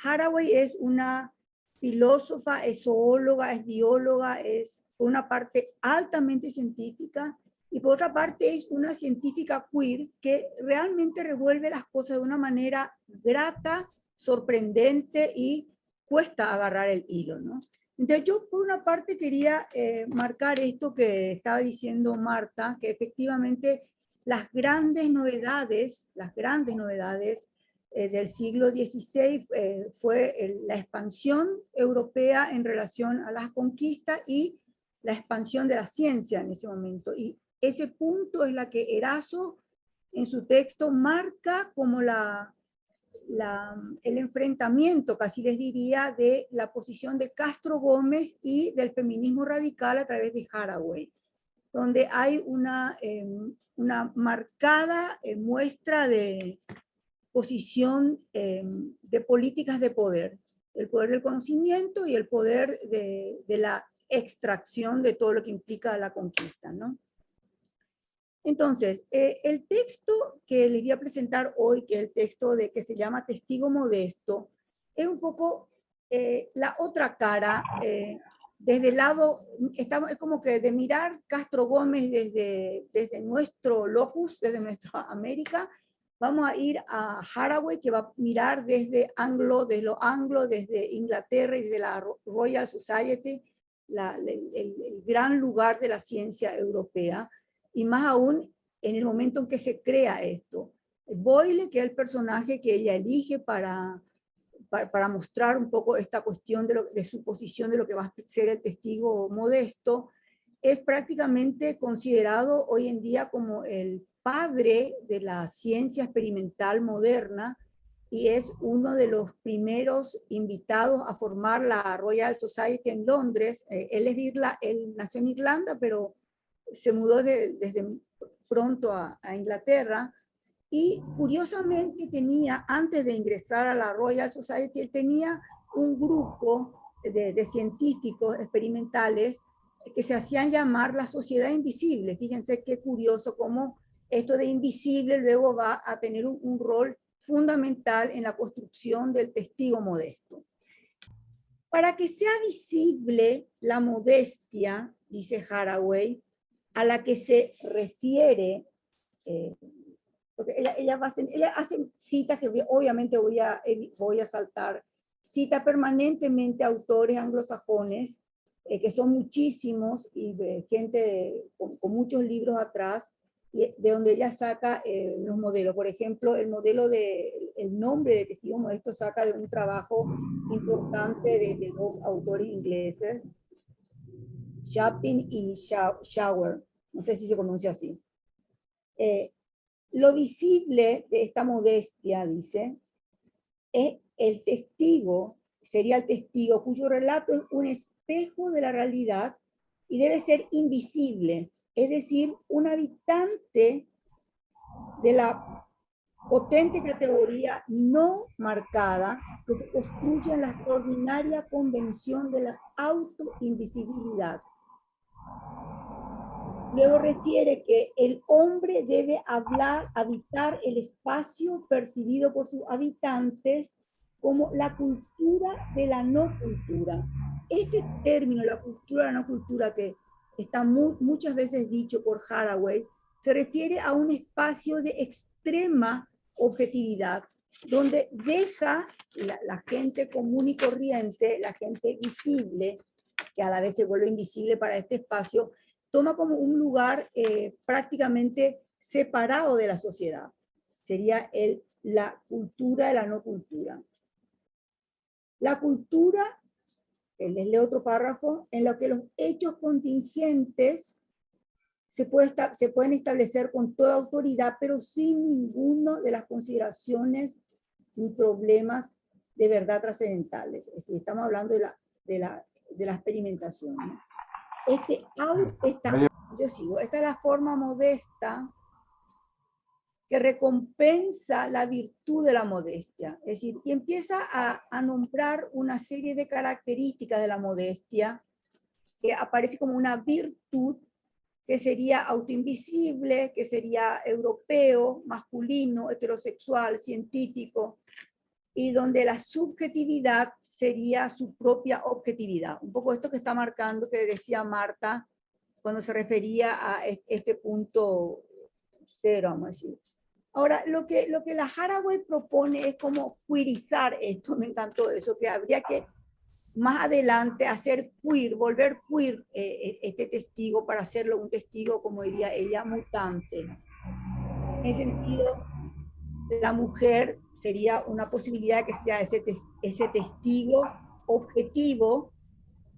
S7: Haraway es una filósofa, es zoóloga, es bióloga, es por una parte altamente científica y por otra parte es una científica queer que realmente revuelve las cosas de una manera grata, sorprendente y cuesta agarrar el hilo, ¿no? Entonces yo por una parte quería marcar esto que estaba diciendo Marta, que efectivamente las grandes novedades del siglo XVI fue la expansión europea en relación a las conquistas y la expansión de la ciencia en ese momento. Y ese punto es la que Erazo en su texto marca como el enfrentamiento, casi les diría, de la posición de Castro Gómez y del feminismo radical a través de Haraway, donde hay una marcada muestra de posición de políticas de poder, el poder del conocimiento y el poder de la extracción de todo lo que implica la conquista, ¿no? Entonces, el texto que les voy a presentar hoy, que es el texto que se llama Testigo Modesto, es un poco la otra cara, desde el lado, es como que de mirar Castro Gómez desde nuestro locus, desde nuestra América, vamos a ir a Haraway, que va a mirar desde lo anglo, desde Inglaterra y desde la Royal Society, el gran lugar de la ciencia europea, y más aún en el momento en que se crea esto. Boyle, que es el personaje que ella elige para mostrar un poco esta cuestión de su posición de lo que va a ser el testigo modesto, es prácticamente considerado hoy en día como el padre de la ciencia experimental moderna y es uno de los primeros invitados a formar la Royal Society en Londres. Él nació en Irlanda, pero se mudó desde pronto a Inglaterra y curiosamente tenía, antes de ingresar a la Royal Society, él tenía un grupo de científicos experimentales que se hacían llamar la Sociedad Invisible. Fíjense qué curioso cómo esto de invisible luego va a tener un rol fundamental en la construcción del testigo modesto. Para que sea visible la modestia, dice Haraway, a la que se refiere, porque ella hace citas que obviamente voy a saltar, cita permanentemente a autores anglosajones, que son muchísimos, y de gente con muchos libros atrás, y de donde ella saca los modelos. Por ejemplo, el nombre de testigo modesto saca de un trabajo importante de dos autores ingleses, Chapin y Shower, no sé si se pronuncia así. Lo visible de esta modestia, dice, es el testigo, sería el testigo cuyo relato es un espejo de la realidad y debe ser invisible, es decir, un habitante de la potente categoría no marcada que se construye en la extraordinaria convención de la autoinvisibilidad. Luego refiere que el hombre debe habitar el espacio percibido por sus habitantes como la cultura de la no cultura. Este término, la cultura de la no cultura, que está muchas veces dicho por Haraway, se refiere a un espacio de extrema objetividad, donde deja la gente común y corriente, la gente visible, que a la vez se vuelve invisible para este espacio, toma como un lugar prácticamente separado de la sociedad. Sería la cultura de la no cultura. La cultura, les leo otro párrafo, en lo que los hechos contingentes se pueden establecer con toda autoridad, pero sin ninguno de las consideraciones ni problemas de verdad trascendentales. Es decir, estamos hablando de la experimentación, ¿no? Esta es la forma modesta que recompensa la virtud de la modestia. Es decir, y empieza a nombrar una serie de características de la modestia que aparece como una virtud, que sería autoinvisible, que sería europeo, masculino, heterosexual, científico, y donde la subjetividad sería su propia objetividad. Un poco esto que está marcando, que decía Marta, cuando se refería a este punto cero, vamos a decir. Ahora, lo que la Haraway propone es como queerizar esto, me encantó eso, que habría que más adelante hacer queer, volver queer este testigo para hacerlo un testigo, como diría ella, mutante. En ese sentido, la mujer sería una posibilidad de que sea ese testigo objetivo,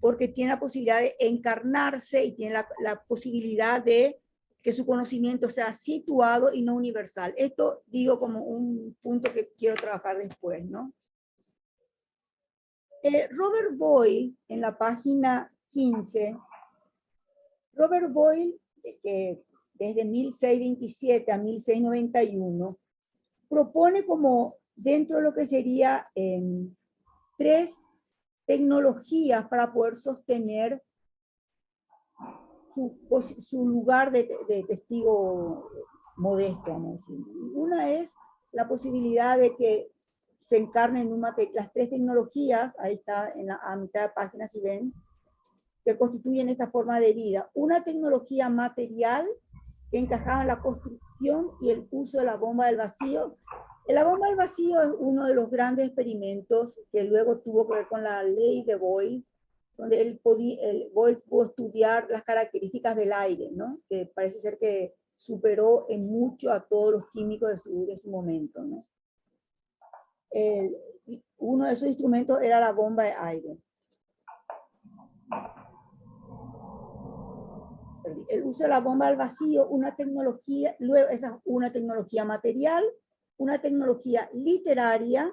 S7: porque tiene la posibilidad de encarnarse y tiene la posibilidad de que su conocimiento sea situado y no universal. Esto digo como un punto que quiero trabajar después, ¿no? Robert Boyle, en la página 15, Robert Boyle, que desde 1627 a 1691, propone como dentro de lo que sería 3 tecnologías para poder sostener su lugar de testigo modesto, vamos a decir. Una es la posibilidad de que se encarnen en las 3 tecnologías, ahí está a mitad de página si ven, que constituyen esta forma de vida. Una tecnología material que encajaba en la construcción y el uso de la bomba del vacío. La bomba del vacío es uno de los grandes experimentos que luego tuvo que ver con la ley de Boyle, donde Boyle pudo estudiar las características del aire, ¿no? Que parece ser que superó en mucho a todos los químicos de su momento, ¿no? Uno de esos instrumentos era la bomba de aire. El uso de la bomba al vacío, una tecnología, luego esa es una tecnología material, una tecnología literaria,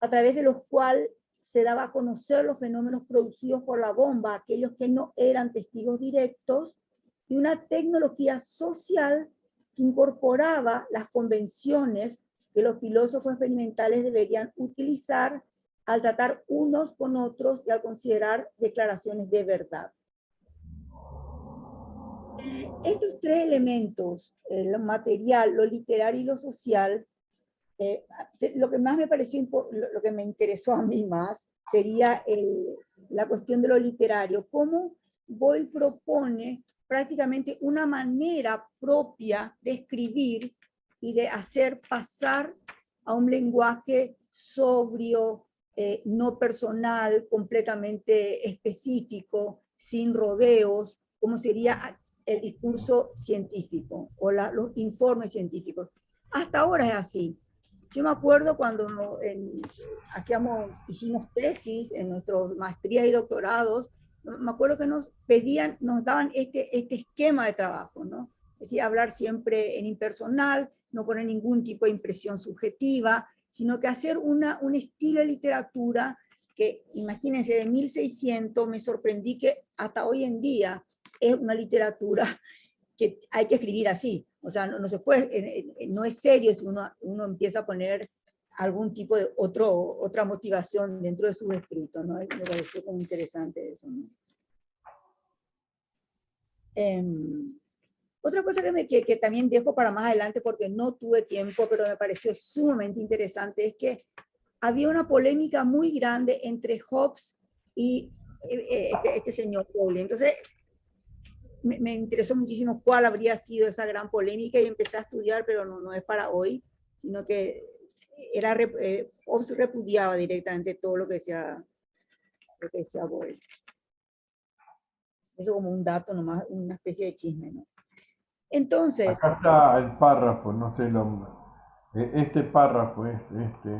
S7: a través de los cuales se daba a conocer los fenómenos producidos por la bomba, aquellos que no eran testigos directos, y una tecnología social que incorporaba las convenciones que los filósofos experimentales deberían utilizar al tratar unos con otros y al considerar declaraciones de verdad. Estos 3 elementos, lo material, lo literario y lo social, lo que más me pareció, lo que me interesó a mí más, sería la cuestión de lo literario. Cómo Boyle propone prácticamente una manera propia de escribir y de hacer pasar a un lenguaje sobrio, no personal, completamente específico, sin rodeos, como sería el discurso científico o los informes científicos. Hasta ahora es así. Yo me acuerdo cuando hicimos tesis en nuestras maestrías y doctorados, me acuerdo que nos daban este esquema de trabajo, ¿no? Es decir, hablar siempre en impersonal, no poner ningún tipo de impresión subjetiva, sino que hacer un estilo de literatura que, imagínense, de 1600 me sorprendí que hasta hoy en día es una literatura que hay que escribir así. O sea, no se puede, no es serio si uno empieza a poner algún tipo de otra motivación dentro de sus escritos, ¿no? Me pareció como interesante eso, ¿no? Otra cosa que también dejo para más adelante porque no tuve tiempo, pero me pareció sumamente interesante, es que había una polémica muy grande entre Hobbes y este señor Bowley. Entonces, me interesó muchísimo cuál habría sido esa gran polémica y empecé a estudiar, pero no es para hoy, sino que Hobbes repudiaba directamente todo lo que decía Boyle. Eso como un dato nomás, una especie de chisme, ¿no? Entonces...
S1: Acá está el párrafo, no sé, este párrafo es este,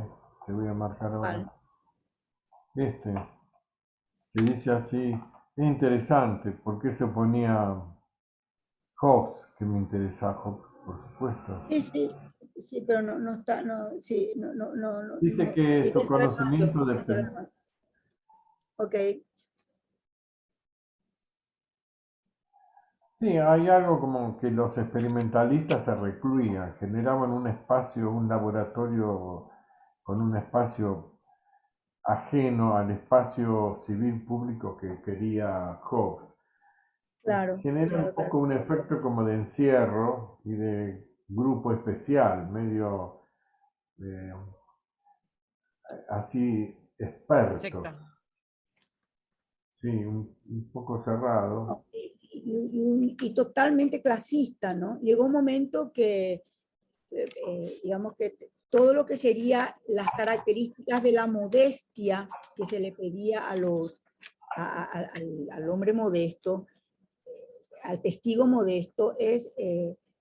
S1: que voy a marcar ahora. Este, que dice así, es interesante, ¿por qué se oponía Hobbes? Que me interesa Hobbes, por supuesto.
S7: Sí, pero no está, sí, no.
S1: Dice que su conocimiento de...
S7: Ok.
S1: Sí, hay algo como que los experimentalistas se recluían, generaban un espacio, un laboratorio con un espacio ajeno al espacio civil público que quería Hobbes.
S7: Claro.
S1: Genera un poco un efecto como de encierro y de grupo especial, medio así expertos.
S3: Secta.
S1: Sí, un poco cerrado.
S7: Y totalmente clasista, ¿no? Llegó un momento que, digamos que todo lo que sería las características de la modestia que se le pedía al hombre modesto, al testigo modesto,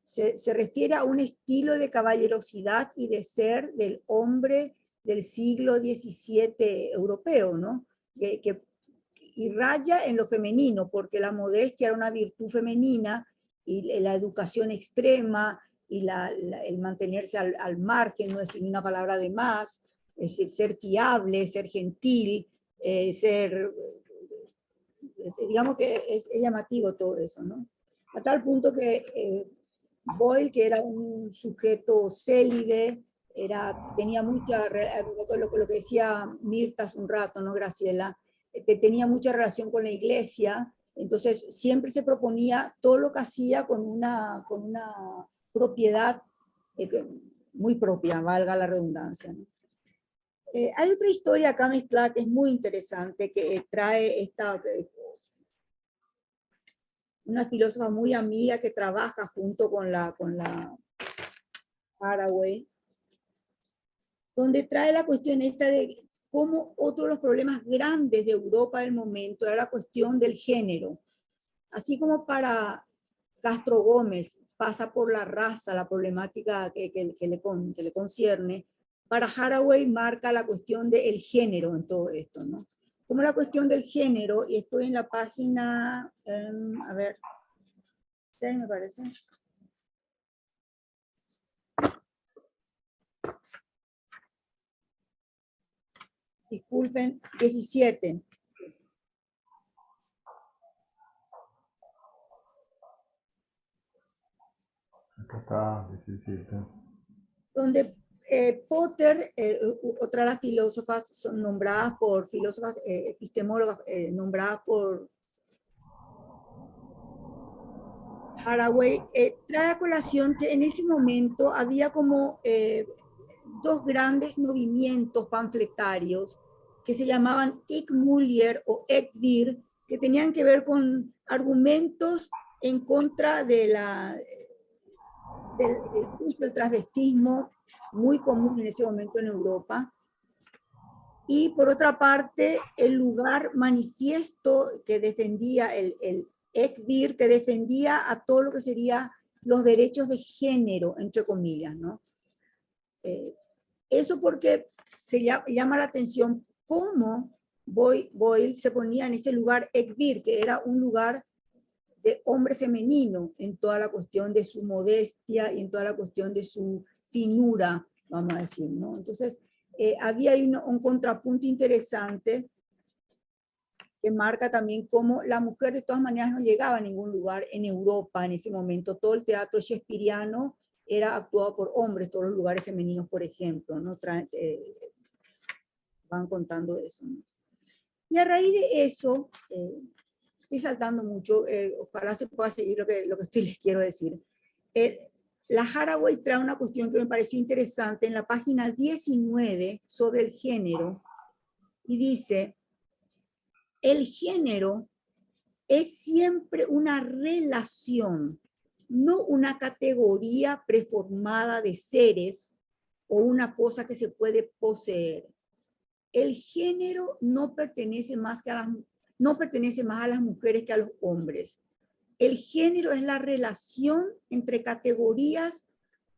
S7: se refiere a un estilo de caballerosidad y de ser del hombre del siglo XVII europeo, ¿no? Y raya en lo femenino, porque la modestia era una virtud femenina y la educación extrema y el mantenerse al margen, no decir una palabra de más, es decir, ser fiable, ser gentil, digamos que es llamativo todo eso, ¿no? A tal punto que Boyle, que era un sujeto célibe, tenía mucha, lo que decía Mirta hace un rato, ¿no, Graciela? Que tenía mucha relación con la iglesia, entonces siempre se proponía todo lo que hacía con una propiedad muy propia, valga la redundancia, ¿no? Hay otra historia acá mezclada que es muy interesante, que trae una filósofa muy amiga que trabaja junto con la Haraway, donde trae la cuestión esta de cómo otro de los problemas grandes de Europa del momento era la cuestión del género. Así como para Castro Gómez pasa por la raza, la problemática que le concierne, para Haraway marca la cuestión del género en todo esto, ¿no? Como la cuestión del género, y estoy en la página, a ver, 6 me parece. Disculpen, 17.
S1: Acá está 17.
S7: Donde Potter, otra de las filósofas, son nombradas por filósofas epistemólogas, nombradas por Haraway, trae a colación que en ese momento había como dos grandes movimientos panfletarios que se llamaban Ik Mulier o Ek Vir, que tenían que ver con argumentos en contra del uso del transvestismo muy común en ese momento en Europa. Y por otra parte, el lugar manifiesto que defendía el Ek Vir, que defendía a todo lo que sería los derechos de género, entre comillas, ¿no? Eso porque se llama la atención cómo Boyle se ponía en ese lugar Ek Vir, que era un lugar de hombre femenino en toda la cuestión de su modestia y en toda la cuestión de su finura, vamos a decir, ¿no? Entonces, había ahí un contrapunto interesante que marca también cómo la mujer de todas maneras no llegaba a ningún lugar en Europa en ese momento. Todo el teatro shakespeariano era actuado por hombres, todos los lugares femeninos, por ejemplo, ¿no? Van contando eso, ¿no? Y a raíz de eso, estoy saltando mucho, ojalá se pueda seguir lo que les quiero decir. La Haraway trae una cuestión que me pareció interesante en la página 19 sobre el género, y dice, el género es siempre una relación, no una categoría preformada de seres o una cosa que se puede poseer. El género no pertenece más a las mujeres que a los hombres. El género es la relación entre categorías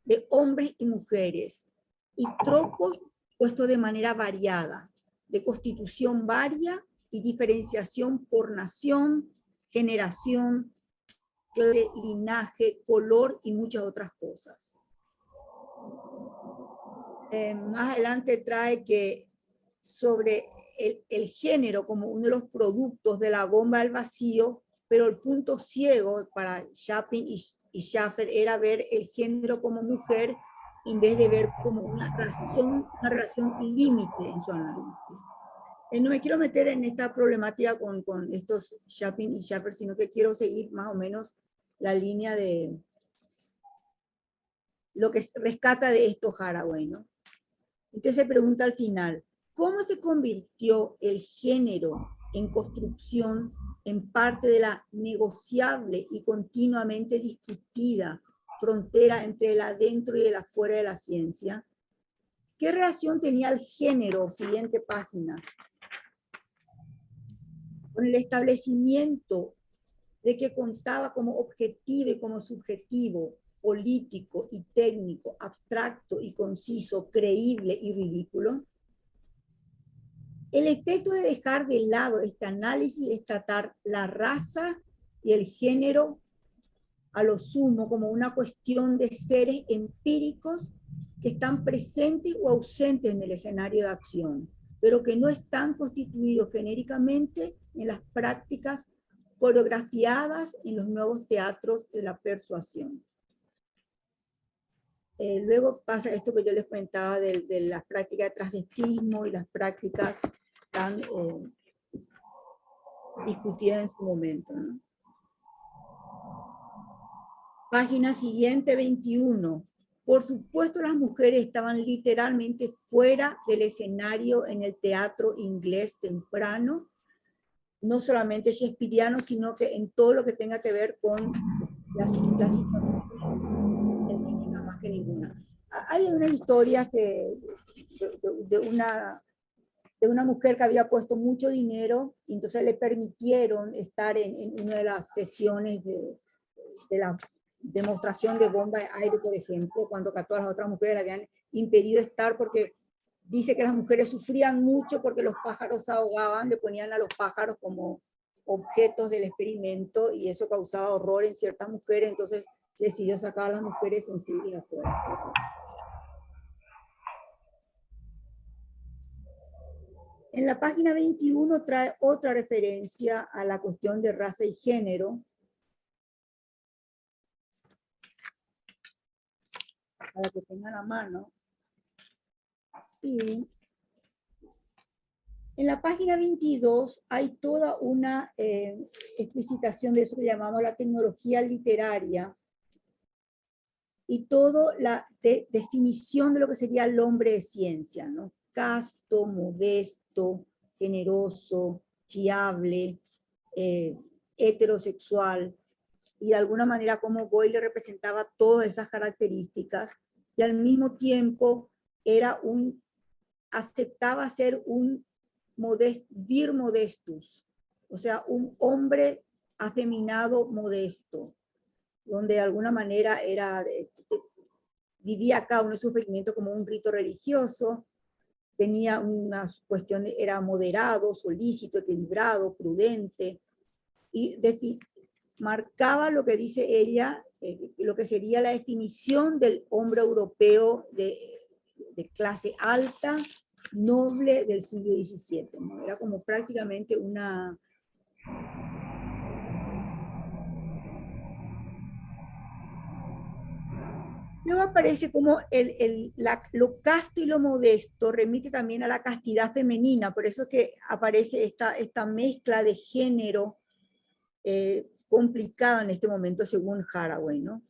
S7: de hombres y mujeres y tropos puestos de manera variada, de constitución varia y diferenciación por nación, generación, linaje, color y muchas otras cosas. Más adelante trae que sobre el género como uno de los productos de la bomba del vacío, pero el punto ciego para Chaplin y Schaffer era ver el género como mujer en vez de ver como una relación límite en su análisis. No me quiero meter en esta problemática con estos Chaplin y Schaffer, sino que quiero seguir más o menos la línea de lo que rescata de esto Haraway, ¿no? Entonces se pregunta al final, ¿cómo se convirtió el género en construcción en parte de la negociable y continuamente discutida frontera entre el adentro y el afuera de la ciencia? ¿Qué relación tenía el género, siguiente página, con el establecimiento de que contaba como objetivo y como subjetivo, político y técnico, abstracto y conciso, creíble y ridículo? El efecto de dejar de lado este análisis es tratar la raza y el género a lo sumo como una cuestión de seres empíricos que están presentes o ausentes en el escenario de acción, pero que no están constituidos genéricamente en las prácticas coreografiadas en los nuevos teatros de la persuasión. Luego pasa esto que yo les comentaba de las prácticas de transvestismo y las prácticas tan discutidas en su momento, ¿no? Página siguiente, 21. Por supuesto, las mujeres estaban literalmente fuera del escenario en el teatro inglés temprano, no solamente shakespeariano, sino que en todo lo que tenga que ver con la situación científica más que ninguna. Hay una historia de una mujer que había puesto mucho dinero y entonces le permitieron estar en una de las sesiones de la demostración de bomba de aire, por ejemplo, cuando a todas las otras mujeres le habían impedido estar porque dice que las mujeres sufrían mucho porque los pájaros se ahogaban, le ponían a los pájaros como objetos del experimento y eso causaba horror en ciertas mujeres, entonces decidió sacar a las mujeres sensibles afuera. En la página 21 trae otra referencia a la cuestión de raza y género, para que tengan a mano. Y en la página 22 hay toda una explicitación de eso que llamamos la tecnología literaria y toda la definición de lo que sería el hombre de ciencia, ¿no? Casto, modesto, generoso, fiable, heterosexual, y de alguna manera como Boyle representaba todas esas características, y al mismo tiempo aceptaba ser un vir modestus, o sea, un hombre afeminado modesto, donde de alguna manera vivía cada uno de sus experimentos como un rito religioso, tenía una cuestión, era moderado, solícito, equilibrado, prudente, y marcaba lo que dice ella, lo que sería la definición del hombre europeo de clase alta, noble del siglo XVII, ¿no? Era como prácticamente una... Luego aparece como lo casto y lo modesto remite también a la castidad femenina, por eso es que aparece esta mezcla de género complicada en este momento según Haraway, ¿no?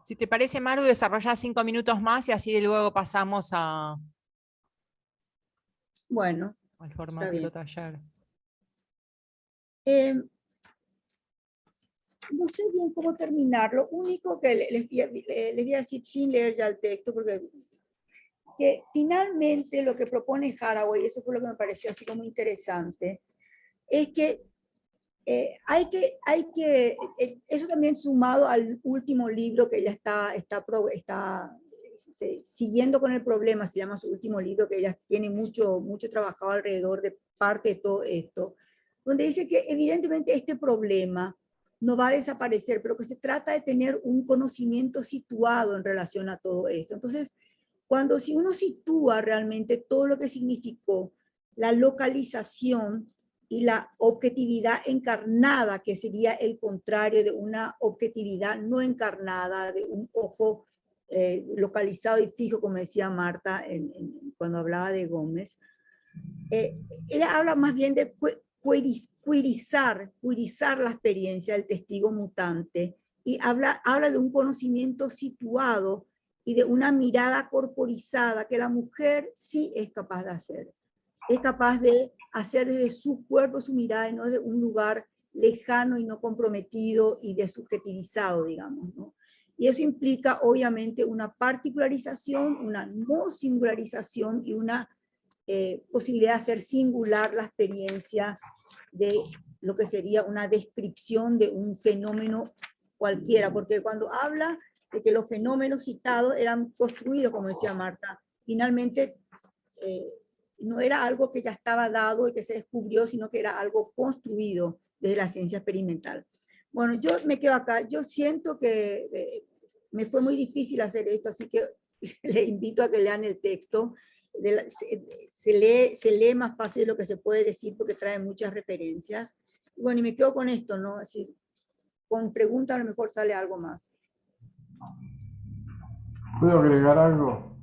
S3: Si te parece, Maru, desarrollá 5 minutos más y así de luego pasamos a...
S7: Bueno,
S3: al formato taller.
S7: No sé bien cómo terminar. Lo único que les voy a decir sin leer ya el texto, porque que finalmente lo que propone Haraway, eso fue lo que me pareció así como interesante, es que eso también sumado al último libro que ella está siguiendo con el problema, se llama su último libro, que ella tiene mucho trabajado alrededor de parte de todo esto, donde dice que evidentemente este problema no va a desaparecer, pero que se trata de tener un conocimiento situado en relación a todo esto. Entonces, si uno sitúa realmente todo lo que significó la localización y la objetividad encarnada, que sería el contrario de una objetividad no encarnada, de un ojo localizado y fijo, como decía Marta cuando hablaba de Gómez. Ella habla más bien de cuirizar la experiencia del testigo mutante, y habla de un conocimiento situado y de una mirada corporizada que la mujer sí es capaz de hacer. Es capaz de hacer desde su cuerpo su mirada y no de un lugar lejano y no comprometido y desubjetivizado, digamos, ¿no? Y eso implica obviamente una particularización, una no singularización y una posibilidad de hacer singular la experiencia de lo que sería una descripción de un fenómeno cualquiera, porque cuando habla de que los fenómenos citados eran construidos, como decía Marta, finalmente no era algo que ya estaba dado y que se descubrió, sino que era algo construido desde la ciencia experimental. Bueno, yo me quedo acá. Yo siento que me fue muy difícil hacer esto, así que le invito a que lean el texto. Se lee más fácil de lo que se puede decir porque trae muchas referencias. Bueno, y me quedo con esto, ¿no? Es decir, con preguntas a lo mejor sale algo más.
S1: ¿Puedo agregar algo?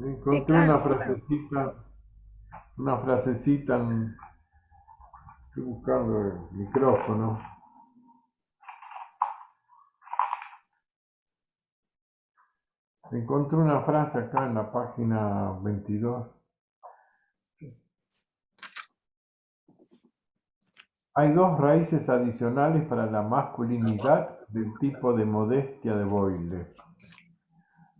S1: Encontré
S7: Sí, claro,
S1: una frasecita, estoy buscando el micrófono. Encontré una frase acá en la página 22. Hay dos raíces adicionales para la masculinidad del tipo de modestia de Boyle: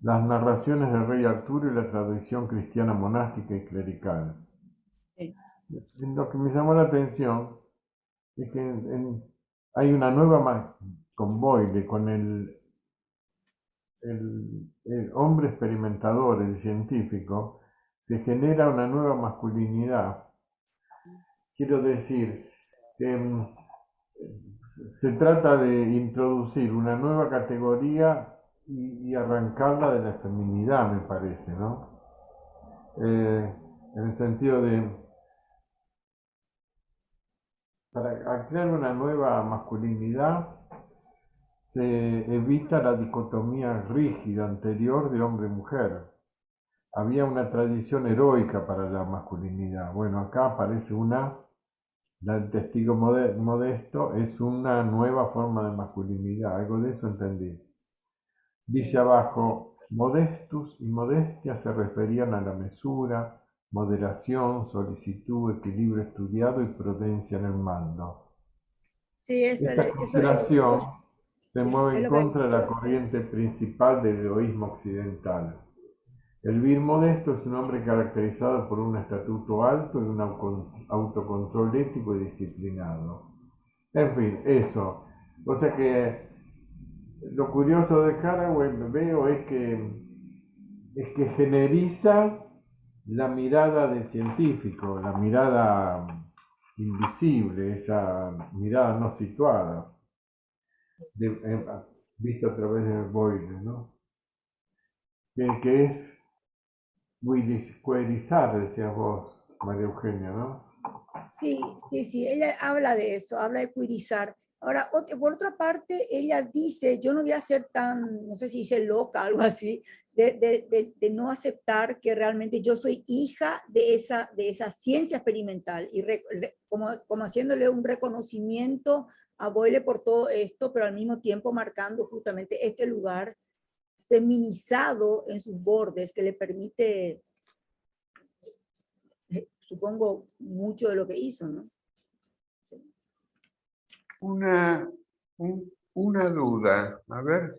S1: las narraciones del rey Arturo y la tradición cristiana monástica y clerical.
S7: Sí.
S1: Lo que me llamó la atención es que hay una nueva, con Boyle, con el hombre experimentador, el científico, se genera una nueva masculinidad. Quiero decir que se trata de introducir una nueva categoría y arrancarla de la feminidad, me parece, ¿no? En el sentido de, para crear una nueva masculinidad, se evita la dicotomía rígida anterior de hombre-mujer. Había una tradición heroica para la masculinidad. Bueno, acá aparece el testigo modesto es una nueva forma de masculinidad, algo de eso entendí. Dice abajo, modestus y modestia se referían a la mesura, moderación, solicitud, equilibrio estudiado y prudencia en el mando.
S7: Sí,
S1: Esta consideración se mueve en contra de la corriente principal del egoísmo occidental. El vir modesto es un hombre caracterizado por un estatuto alto y un autocontrol ético y disciplinado. En fin, eso. O sea que lo curioso de Haraway, veo, es que generiza la mirada del científico, la mirada invisible, esa mirada no situada, vista a través de Boyle, ¿no? Que es queerizar, decías vos, María Eugenia, ¿no?
S7: Sí, ella habla de eso, habla de queerizar. Ahora, por otra parte, ella dice, yo no voy a ser tan, no sé si dice loca, algo así, de no aceptar que realmente yo soy hija de esa ciencia experimental, y como haciéndole un reconocimiento a Boyle por todo esto, pero al mismo tiempo marcando justamente este lugar feminizado en sus bordes que le permite supongo, mucho de lo que hizo, ¿no?
S5: Una duda, a ver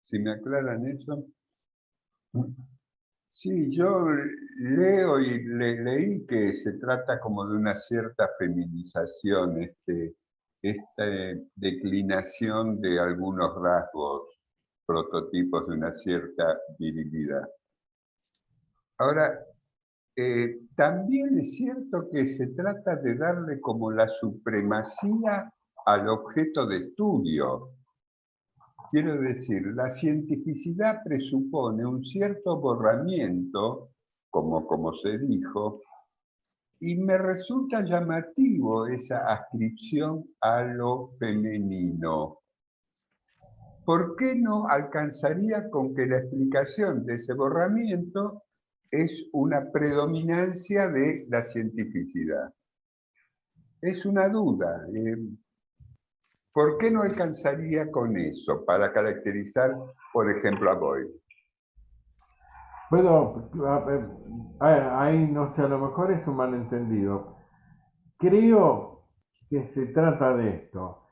S5: si me aclaran eso. Sí, yo leo y leí que se trata como de una cierta feminización, esta declinación de algunos rasgos, prototipos de una cierta virilidad. Ahora, también es cierto que se trata de darle como la supremacía al objeto de estudio. Quiero decir, la cientificidad presupone un cierto borramiento, como se dijo, y me resulta llamativo esa adscripción a lo femenino. ¿Por qué no alcanzaría con que la explicación de ese borramiento es una predominancia de la cientificidad? Es una duda. ¿Por qué no alcanzaría con eso para caracterizar, por ejemplo, a Boyle?
S1: Bueno, ahí no sé, a lo mejor es un malentendido. Creo que se trata de esto.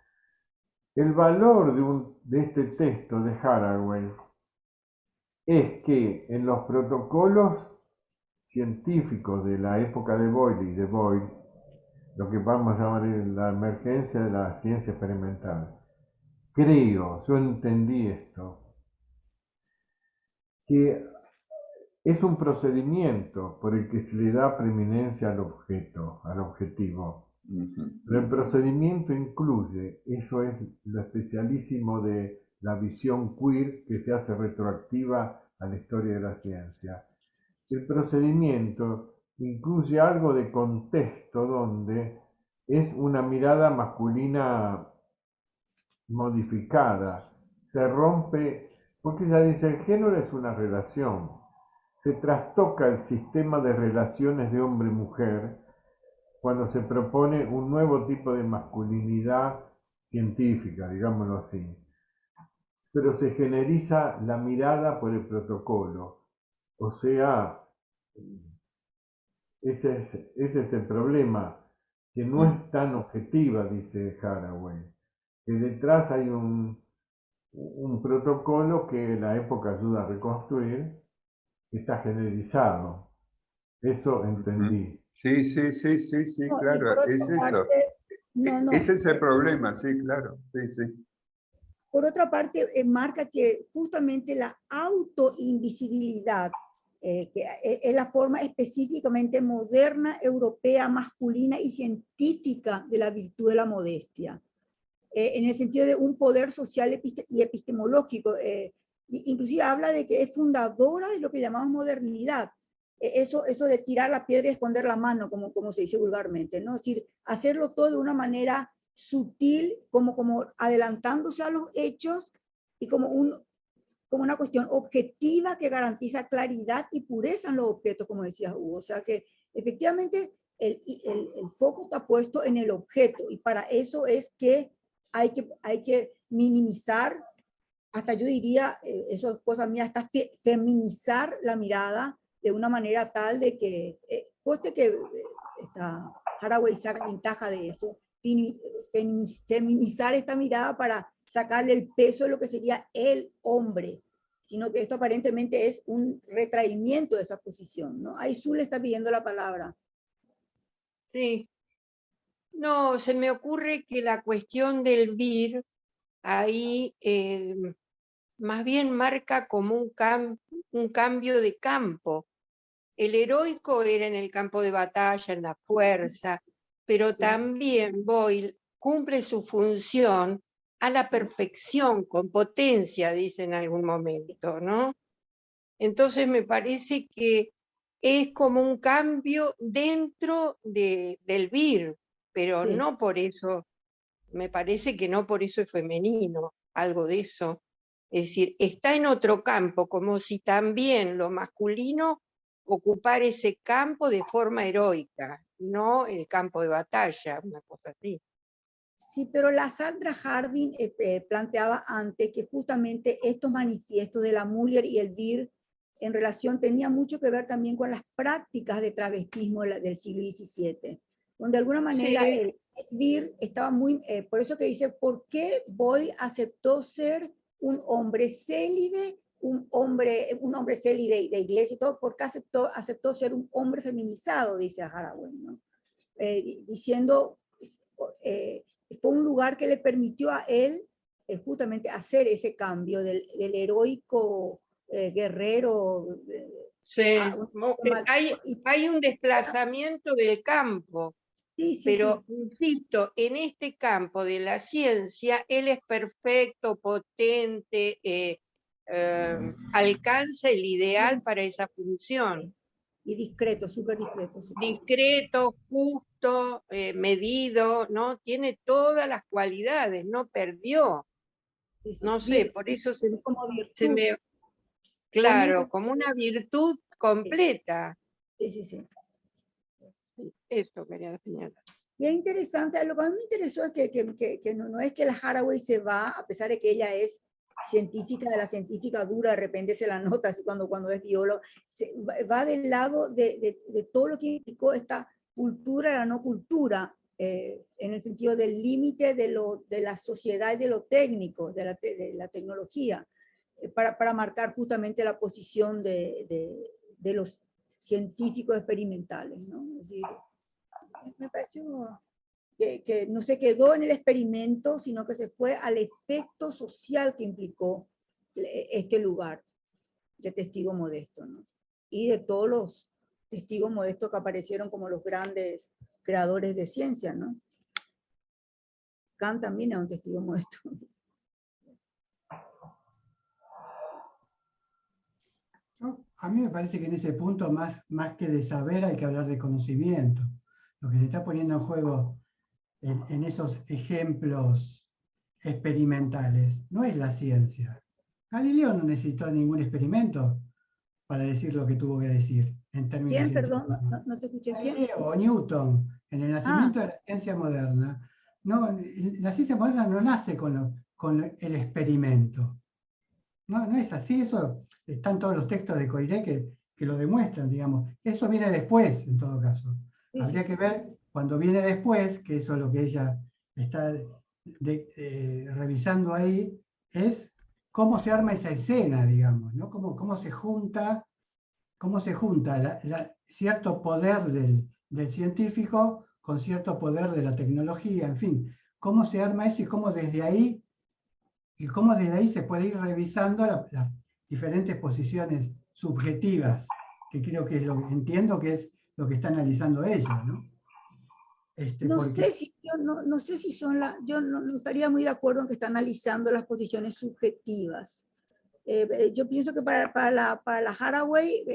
S1: El valor de este texto de Haraway es que en los protocolos científicos de la época de Boyle y de Boyle, lo que vamos a llamar la emergencia de la ciencia experimental, creo, yo entendí esto, que es un procedimiento por el que se le da preeminencia al objeto, al objetivo. Pero el procedimiento incluye, eso es lo especialísimo de la visión queer que se hace retroactiva a la historia de la ciencia. El procedimiento incluye algo de contexto donde es una mirada masculina modificada, se rompe, porque ella dice, el género es una relación, se trastoca el sistema de relaciones de hombre-mujer cuando se propone un nuevo tipo de masculinidad científica, digámoslo así. Pero se generiza la mirada por el protocolo, o sea, ese es el problema, que no es tan objetiva, dice Haraway, que detrás hay un protocolo que la época ayuda a reconstruir, que está generalizado. Eso entendí.
S5: Sí,
S7: No, y
S5: claro,
S7: por
S5: es
S7: otra
S5: eso.
S7: parte, no,
S5: Ese es el problema, sí, claro, sí.
S7: por otra parte, marca que justamente la autoinvisibilidad, que es la forma específicamente moderna, europea, masculina y científica de la virtud de la modestia, en el sentido de un poder social y epistemológico. Inclusive habla de que es fundadora de lo que llamamos modernidad. Eso de tirar la piedra y esconder la mano, como se dice vulgarmente, ¿no? Es decir, hacerlo todo de una manera sutil, como adelantándose a los hechos y como una cuestión objetiva que garantiza claridad y pureza en los objetos, como decía Hugo. O sea que efectivamente el foco está puesto en el objeto, y para eso es que hay que minimizar, hasta yo diría, eso es cosa mía, hasta feminizar la mirada de una manera tal de que, poste que Haraway saca ventaja de eso, feminizar esta mirada para sacarle el peso de lo que sería el hombre, sino que esto aparentemente es un retraimiento de esa posición, ¿no? Ahí Zul está pidiendo la palabra.
S8: Sí. No, se me ocurre que la cuestión del vir ahí más bien marca como un cambio de campo. El heroico era en el campo de batalla, en la fuerza, pero
S7: Sí.
S8: también Boyle cumple su función a la perfección, con potencia, dice en algún momento, ¿no? Entonces me parece que es como un cambio dentro del vir, pero
S7: Sí.
S8: no por eso, me parece que no por eso es femenino, algo de eso. Es decir, está en otro campo, como si también lo masculino ocupara ese campo de forma heroica, no el campo de batalla, una cosa así.
S7: Sí, pero la Sandra Harding planteaba antes que justamente estos manifiestos de la Müller y el Beer en relación, tenía mucho que ver también con las prácticas de travestismo del siglo XVII, donde de alguna manera
S8: Sí.
S7: el vir estaba muy, por eso que dice, ¿por qué Boyle aceptó ser un hombre célibe, un hombre célibe de iglesia y todo? Porque aceptó ser un hombre feminizado, dice Haraway, ¿no? Diciendo, fue un lugar que le permitió a él justamente hacer ese cambio del heroico guerrero.
S8: Sí.
S7: Y-
S8: Hay un desplazamiento del campo,
S7: sí, sí,
S8: pero
S7: sí.
S8: insisto, en este campo de la ciencia, él es perfecto, potente, alcanza el ideal para esa función.
S7: Y discreto, súper discreto. Sí.
S8: Discreto, justo, medido, ¿no? Tiene todas las cualidades, no perdió.
S7: Sí, sí.
S8: No sé, por eso se
S7: como virtud.
S8: me... Claro, como una virtud completa.
S7: Sí, sí, sí.
S8: Eso quería señalar.
S7: Y es interesante, lo que a mí me interesó es que no es que la Haraway se va, a pesar de que ella es científica, de la científica dura, de repente se la nota así cuando es biólogo, va del lado de todo lo que implicó esta cultura, la no cultura, en el sentido del límite de la sociedad y de lo técnico, de la tecnología, para marcar justamente la posición de los científicos experimentales, ¿no? Es decir, me pareció que no se quedó en el experimento, sino que se fue al efecto social que implicó este lugar de Testigo Modesto, ¿no? Y de todos los testigos modestos que aparecieron como los grandes creadores de ciencia, ¿no? Kant también era un testigo modesto.
S6: A mí me parece que en ese punto, más que de saber, hay que hablar de conocimiento. Lo que se está poniendo en juego en esos ejemplos experimentales no es la ciencia. Galileo no necesitó ningún experimento para decir lo que tuvo que decir en términos
S7: ¿Quién, perdón?
S6: científicos.
S7: No te escuché. ¿Quién?
S6: Galileo o Newton, en el nacimiento de la ciencia moderna, no, la ciencia moderna no nace con el experimento. No es así, eso están todos los textos de Coiré que lo demuestran, digamos. Eso viene después, en todo caso.
S7: Sí,
S6: Habría
S7: sí,
S6: que
S7: sí.
S6: ver cuando viene después, que eso es lo que ella está revisando ahí, es cómo se arma esa escena, digamos, ¿no? Cómo se junta cierto poder del científico con cierto poder de la tecnología, en fin, cómo se arma eso y cómo desde ahí se puede ir revisando las diferentes posiciones subjetivas, que creo que es entiendo que es lo que está analizando ella, ¿no?
S7: No
S6: Porque
S7: sé si, no sé si son yo no estaría muy de acuerdo en que está analizando las posiciones subjetivas. Yo pienso que para la Haraway,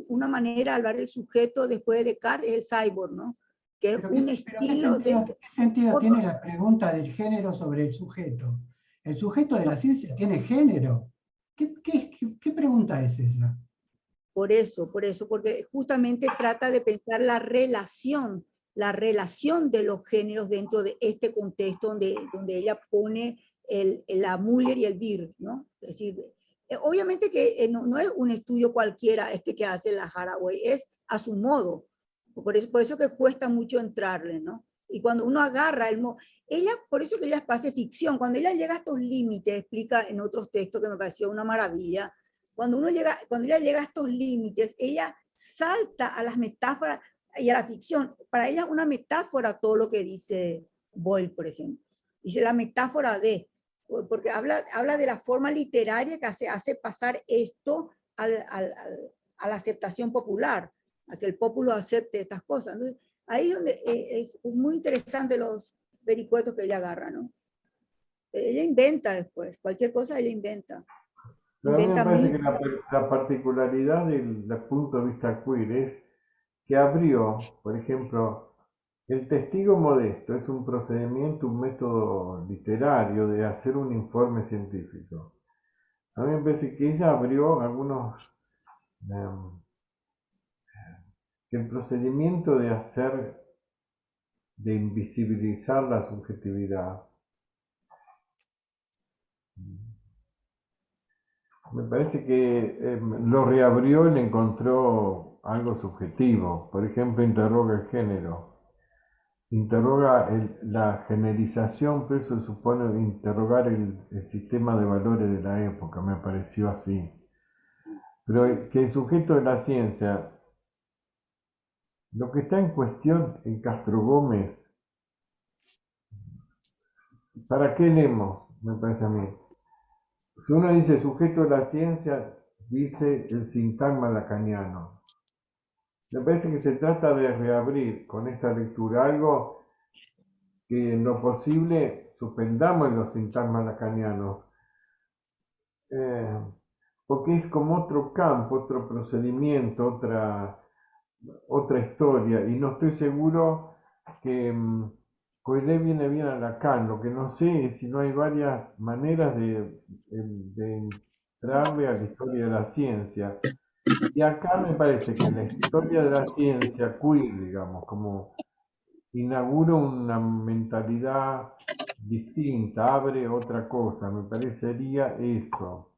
S7: una manera de hablar del sujeto después de Descartes es el cyborg, ¿no? Que es un estilo
S6: ¿qué sentido
S7: otro,
S6: tiene la pregunta del género sobre el sujeto? El sujeto de la ciencia tiene género. ¿Qué pregunta es esa?
S7: por eso, porque justamente trata de pensar la relación de los géneros dentro de este contexto donde ella pone la Müller y el Beer, ¿no? Es decir, obviamente que no es un estudio cualquiera este que hace la Haraway, es a su modo, por eso que cuesta mucho entrarle, ¿no? Y cuando uno agarra por eso que ella hace ficción, cuando ella llega a estos límites, explica en otros textos que me pareció una maravilla, cuando ella llega a estos límites, ella salta a las metáforas y a la ficción. Para ella es una metáfora todo lo que dice Boyle, por ejemplo. Dice la metáfora porque habla de la forma literaria que hace pasar esto a la aceptación popular, a que el pueblo acepte estas cosas. Entonces, ahí es donde es muy interesante los vericuetos que ella agarra, ¿no? Ella inventa después, cualquier cosa ella inventa.
S1: Pero a mí me parece que
S7: Inventa
S1: la particularidad del punto de vista queer es que abrió, por ejemplo, el testigo modesto es un procedimiento, un método literario de hacer un informe científico. A mí me parece que ella abrió que el procedimiento de invisibilizar la subjetividad, me parece que lo reabrió y le encontró algo subjetivo. Por ejemplo, interroga el género, interroga la generización, pero eso supone interrogar el sistema de valores de la época, me pareció así. Pero que el sujeto de la ciencia, lo que está en cuestión en Castro Gómez, ¿para qué leemos? Me parece a mí. Si uno dice sujeto de la ciencia, dice el sintagma lacaniano. Me parece que se trata de reabrir con esta lectura algo que en lo posible suspendamos en los sintagmas lacanianos, porque es como otro campo, otro procedimiento, otra historia, y no estoy seguro que Coelho viene bien a Lacan. Lo que no sé es si no hay varias maneras de entrarle a la historia de la ciencia. Y acá me parece que la historia de la ciencia queer, digamos, como inaugura una mentalidad distinta, abre otra cosa, me parecería eso.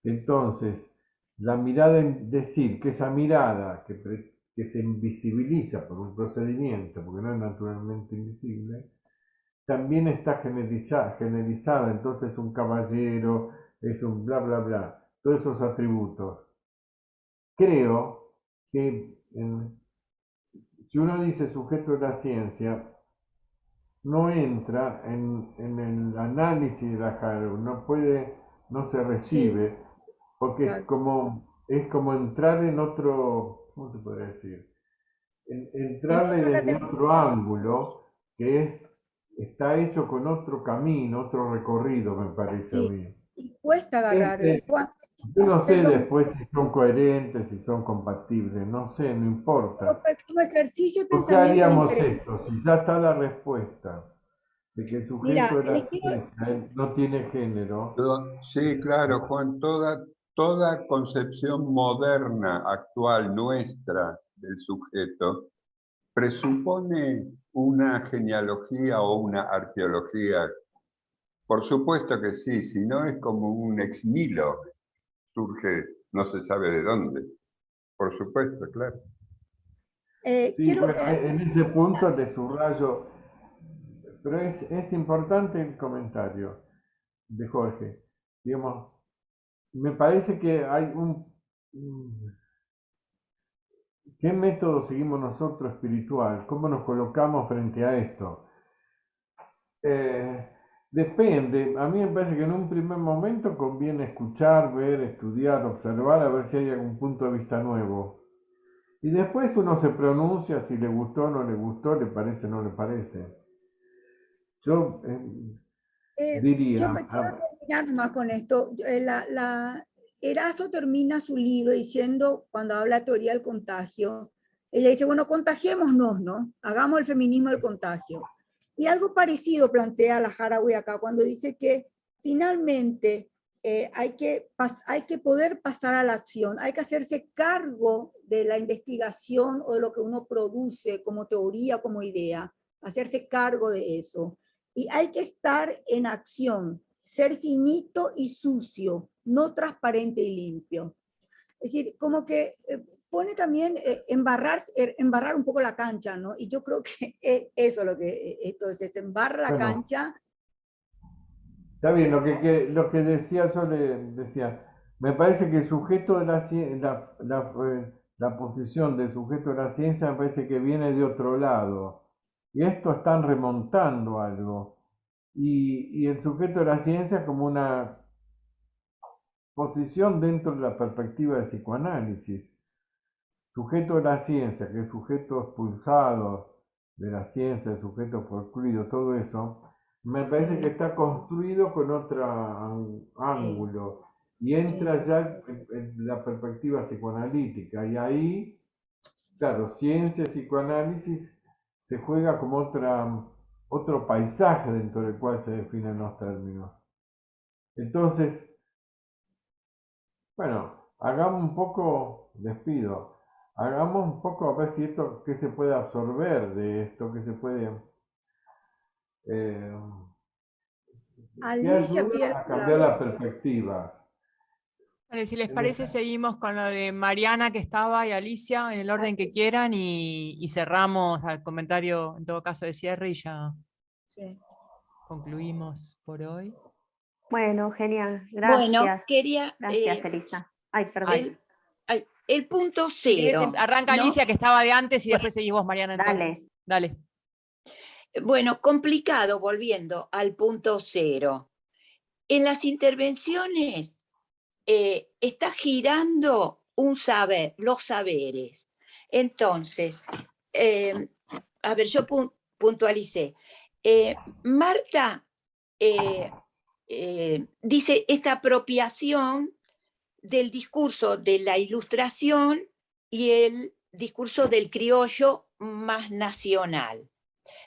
S1: Entonces, la mirada, decir que esa mirada que se invisibiliza por un procedimiento, porque no es naturalmente invisible, también está generalizada, entonces un caballero es un bla bla bla, todos esos atributos. Creo que si uno dice sujeto de la ciencia, no entra en el análisis de la Harold, no se
S7: Sí,
S1: recibe, porque
S7: exacto.
S1: es como entrar en otro, ¿cómo se podría decir?
S7: En
S1: Entrarle
S7: otra
S1: desde otro
S7: categoría.
S1: ángulo que está hecho con otro camino, otro recorrido, me parece a
S7: Sí,
S1: mí.
S7: y cuesta agarrar.
S1: Yo no sé
S7: Perdón,
S1: después si son coherentes, si son compatibles, no sé, no importa.
S7: como ejercicio de
S1: ¿Por qué
S7: pensamiento es
S1: haríamos
S7: interesante.
S1: esto? Si ya está la respuesta de que el sujeto
S7: Mira,
S1: de la
S7: les quiero,
S1: ciencia él no tiene género.
S5: Sí, claro, Juan, toda concepción moderna, actual, nuestra del sujeto, presupone una genealogía o una arqueología. Por supuesto que sí, si no es como un ex nihilo, surge no se sabe de dónde. Por supuesto, claro.
S1: Sí,
S7: quiero,
S1: bueno, en ese punto le subrayo, pero es importante el comentario de Jorge. Digamos, me parece que hay ¿qué método seguimos nosotros espiritual? ¿Cómo nos colocamos frente a esto? Depende, a mí me parece que en un primer momento conviene escuchar, ver, estudiar, observar, a ver si hay algún punto de vista nuevo. Y después uno se pronuncia si le gustó, no le gustó, le parece, no le parece. Yo
S7: yo
S1: diría,
S7: me quiero terminar más con esto. Erazo termina su libro diciendo, cuando habla de teoría del contagio, ella dice, bueno, contagiémonos, ¿no? Hagamos el feminismo del contagio. Y algo parecido plantea la Haraway acá, cuando dice que finalmente hay que poder pasar a la acción, hay que hacerse cargo de la investigación o de lo que uno produce como teoría, como idea, hacerse cargo de eso. Y hay que estar en acción, ser finito y sucio, no transparente y limpio. Es decir, como que pone también embarrar un poco la cancha, ¿no? Y yo creo que eso es lo que esto es, embarra la
S1: bueno,
S7: cancha.
S1: está bien, lo que decía, yo le decía, me parece que el sujeto de la posición del sujeto de la ciencia me parece que viene de otro lado. Y esto están remontando algo. Y el sujeto de la ciencia como una posición dentro de la perspectiva del psicoanálisis. Sujeto de la ciencia, que es sujeto expulsado de la ciencia, el sujeto forcluido, todo eso, me parece que
S7: Sí,
S1: está construido con otro
S7: sí,
S1: ángulo y
S7: sí.
S1: entra ya en la perspectiva psicoanalítica. Y ahí, claro, ciencia y psicoanálisis se juega como otro paisaje dentro del cual se definen los términos. Entonces, bueno, hagamos un poco, despido, hagamos un poco a ver si esto, qué se puede absorber de esto, qué se puede, eh, que
S7: Alicia
S1: ayuda
S7: pide la
S1: a cambiar
S7: palabra.
S1: la perspectiva.
S3: Vale, si les parece, seguimos con lo de Mariana que estaba y Alicia en el orden que quieran y cerramos al comentario, en todo caso, de cierre y ya
S7: Sí.
S3: concluimos por hoy.
S9: Bueno, genial.
S10: Bueno,
S9: Gracias.
S10: quería
S9: Gracias, Elisa. Ay, perdón.
S10: el punto
S3: Si querés,
S10: cero.
S3: arranca
S10: ¿no?
S3: Alicia, que estaba de antes, y después seguís vos, Mariana. Entonces.
S9: Dale.
S3: Dale.
S10: Bueno, complicado, volviendo al punto cero. En las intervenciones está girando un saber, los saberes. Entonces, a ver, yo puntualicé. Marta dice esta apropiación del discurso de la Ilustración y el discurso del criollo más nacional.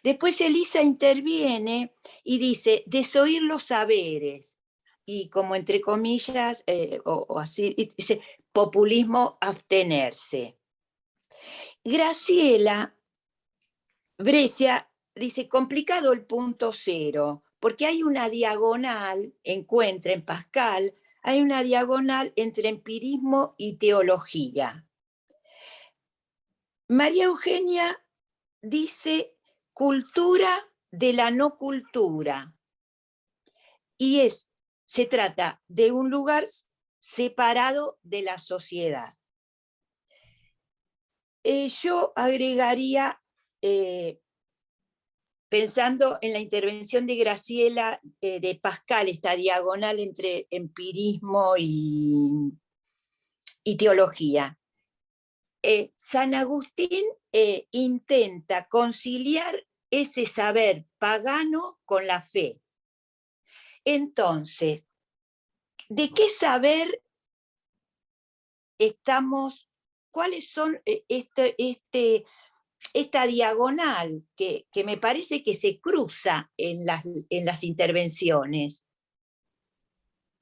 S10: Después Elisa interviene y dice, desoír los saberes, y como entre comillas, o así, dice, populismo abstenerse. Graciela Brescia dice, complicado el punto cero, porque hay una diagonal, encuentra en Pascal, hay una diagonal entre empirismo y teología. María Eugenia dice cultura de la no cultura, y se trata de un lugar separado de la sociedad. Yo agregaría, pensando en la intervención de Graciela, de Pascal, esta diagonal entre empirismo y teología. San Agustín intenta conciliar ese saber pagano con la fe. Entonces, ¿de qué saber estamos? ¿Cuáles son esta diagonal que me parece que se cruza en las intervenciones?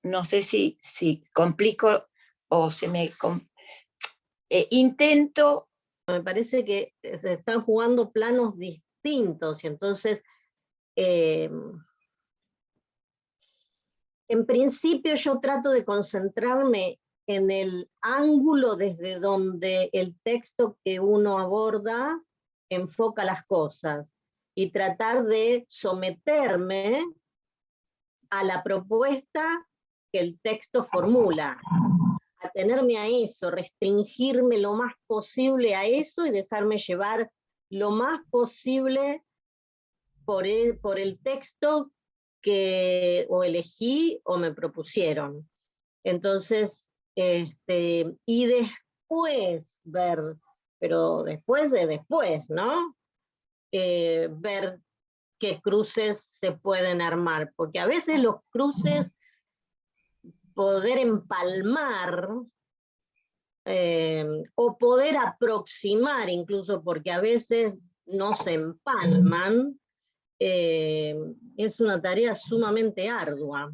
S10: No sé si complico o se me... intento...
S2: Me parece que se están jugando planos distintos y entonces en principio yo trato de concentrarme en el ángulo desde donde el texto que uno aborda enfoca las cosas y tratar de someterme a la propuesta que el texto formula, atenerme a eso, restringirme lo más posible a eso y dejarme llevar lo más posible por el texto que o elegí o me propusieron. Entonces, y después ver, pero después de después, ¿no? Ver qué cruces se pueden armar, porque a veces los cruces, poder empalmar, o poder aproximar incluso, porque a veces no se empalman, es una tarea sumamente ardua.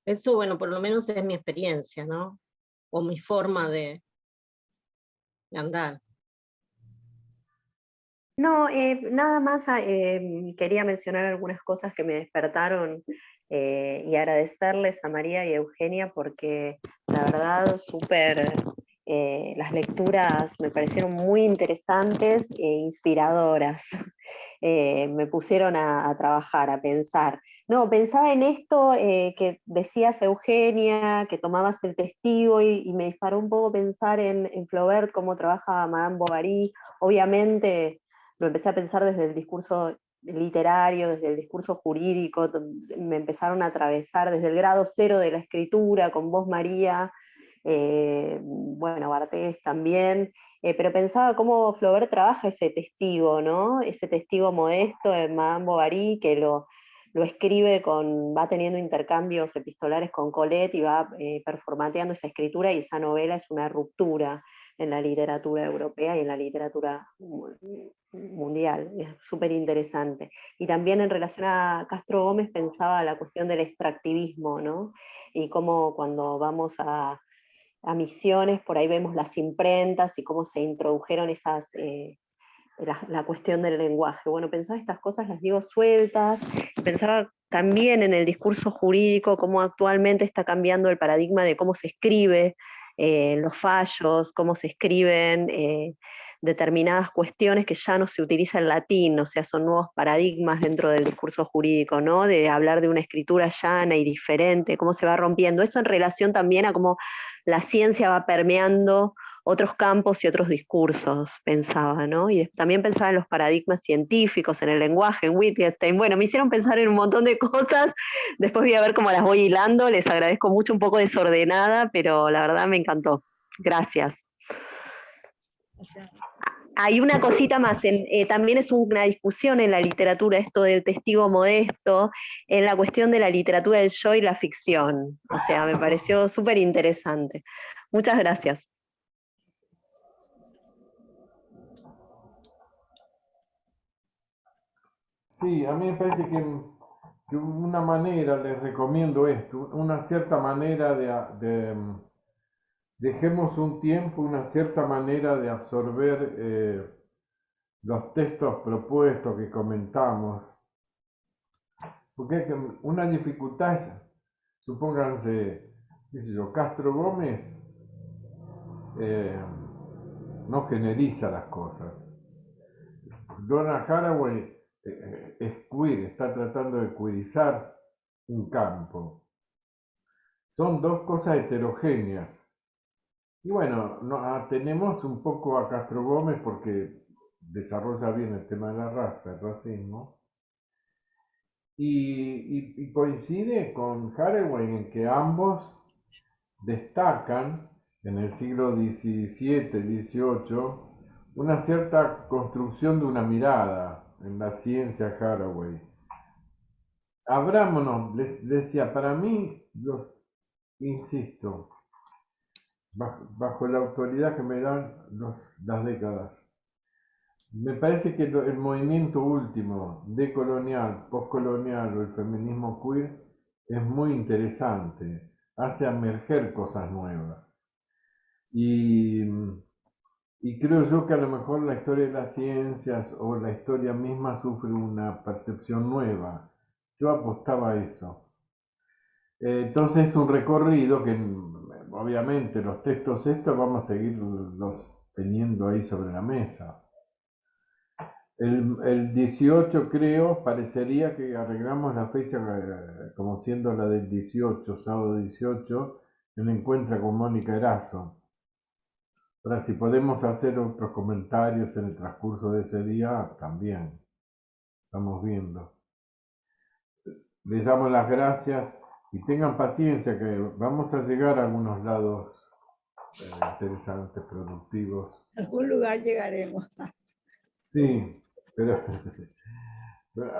S2: Eso, bueno, por lo menos es mi experiencia, ¿no? O mi forma de andar.
S9: No, nada más quería mencionar algunas cosas que me despertaron y agradecerles a María y a Eugenia porque la verdad las lecturas me parecieron muy interesantes e inspiradoras. Me pusieron a trabajar, a pensar. No, pensaba en esto que decías, Eugenia, que tomabas el testigo y me disparó un poco pensar en Flaubert, cómo trabaja Madame Bovary. Obviamente lo empecé a pensar desde el discurso literario, desde el discurso jurídico, me empezaron a atravesar desde el grado cero de la escritura, con vos, María, bueno, Bartés también, pero pensaba cómo Flaubert trabaja ese testigo, ¿no? Ese testigo modesto de Madame Bovary, que lo escribe va teniendo intercambios epistolares con Colette y va performateando esa escritura, y esa novela es una ruptura en la literatura europea y en la literatura mundial, es súper interesante. Y también en relación a Castro Gómez pensaba la cuestión del extractivismo, ¿no? Y cómo cuando vamos a Misiones, por ahí vemos las imprentas y cómo se introdujeron esas la cuestión del lenguaje. Bueno, pensaba estas cosas, las digo sueltas, pensaba también en el discurso jurídico, cómo actualmente está cambiando el paradigma de cómo se escribe, los fallos, cómo se escriben determinadas cuestiones que ya no se utiliza el latín, o sea, son nuevos paradigmas dentro del discurso jurídico, ¿no? De hablar de una escritura llana y diferente, cómo se va rompiendo. Eso en relación también a cómo la ciencia va permeando otros campos y otros discursos, pensaba, ¿no? Y también pensaba en los paradigmas científicos, en el lenguaje, en Wittgenstein. Bueno, me hicieron pensar en un montón de cosas, después voy a ver cómo las voy hilando, les agradezco mucho, un poco desordenada, pero la verdad me encantó. Gracias. Hay una cosita más, también es una discusión en la literatura, esto del testigo modesto, en la cuestión de la literatura del yo y la ficción. O sea, me pareció súper interesante. Muchas gracias.
S1: Sí, a mí me parece que una manera, les recomiendo esto, una cierta manera dejemos un tiempo, una cierta manera de absorber los textos propuestos que comentamos, porque una dificultad es, supónganse, qué sé yo, Castro Gómez no generiza las cosas. Donna Haraway es queer, está tratando de queerizar un campo. Son dos cosas heterogéneas. Y bueno, tenemos un poco a Castro Gómez porque desarrolla bien el tema de la raza, el racismo. Y coincide con Haraway en que ambos destacan en el siglo XVII, XVIII, una cierta construcción de una mirada en la ciencia Haraway. Abrámonos, decía, para mí, insisto, bajo la autoridad que me dan las décadas, me parece que el movimiento último, decolonial, postcolonial o el feminismo queer, es muy interesante, hace emerger cosas nuevas. Y creo yo que a lo mejor la historia de las ciencias o la historia misma sufre una percepción nueva. Yo apostaba a eso. Entonces es un recorrido que obviamente los textos estos vamos a seguirlos teniendo ahí sobre la mesa. El 18 creo, parecería que arreglamos la fecha como siendo la del 18, sábado 18, el encuentro con Mónica Erazo. Ahora, si podemos hacer otros comentarios en el transcurso de ese día, también. Estamos viendo. Les damos las gracias y tengan paciencia que vamos a llegar a algunos lados interesantes, productivos.
S7: A algún lugar llegaremos.
S1: Sí, pero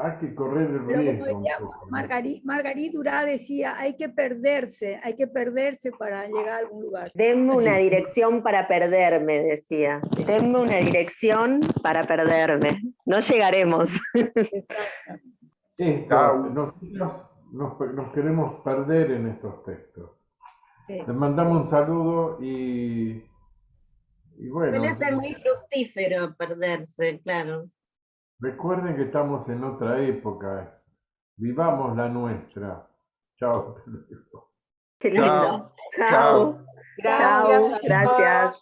S1: hay que correr el
S7: Pero
S1: riesgo.
S7: como decía Margarit Durá decía, hay que perderse para llegar a algún lugar.
S9: Denme una dirección para perderme, decía. Denme una dirección para perderme. No llegaremos.
S1: Nosotros nos queremos perder en estos textos. Sí. Les mandamos un saludo y bueno.
S2: Suele ser muy fructífero perderse, claro.
S1: Recuerden que estamos en otra época. Vivamos la nuestra. Chao.
S9: Qué lindo.
S5: Chao.
S9: Chao.
S4: Gracias.
S9: Gracias.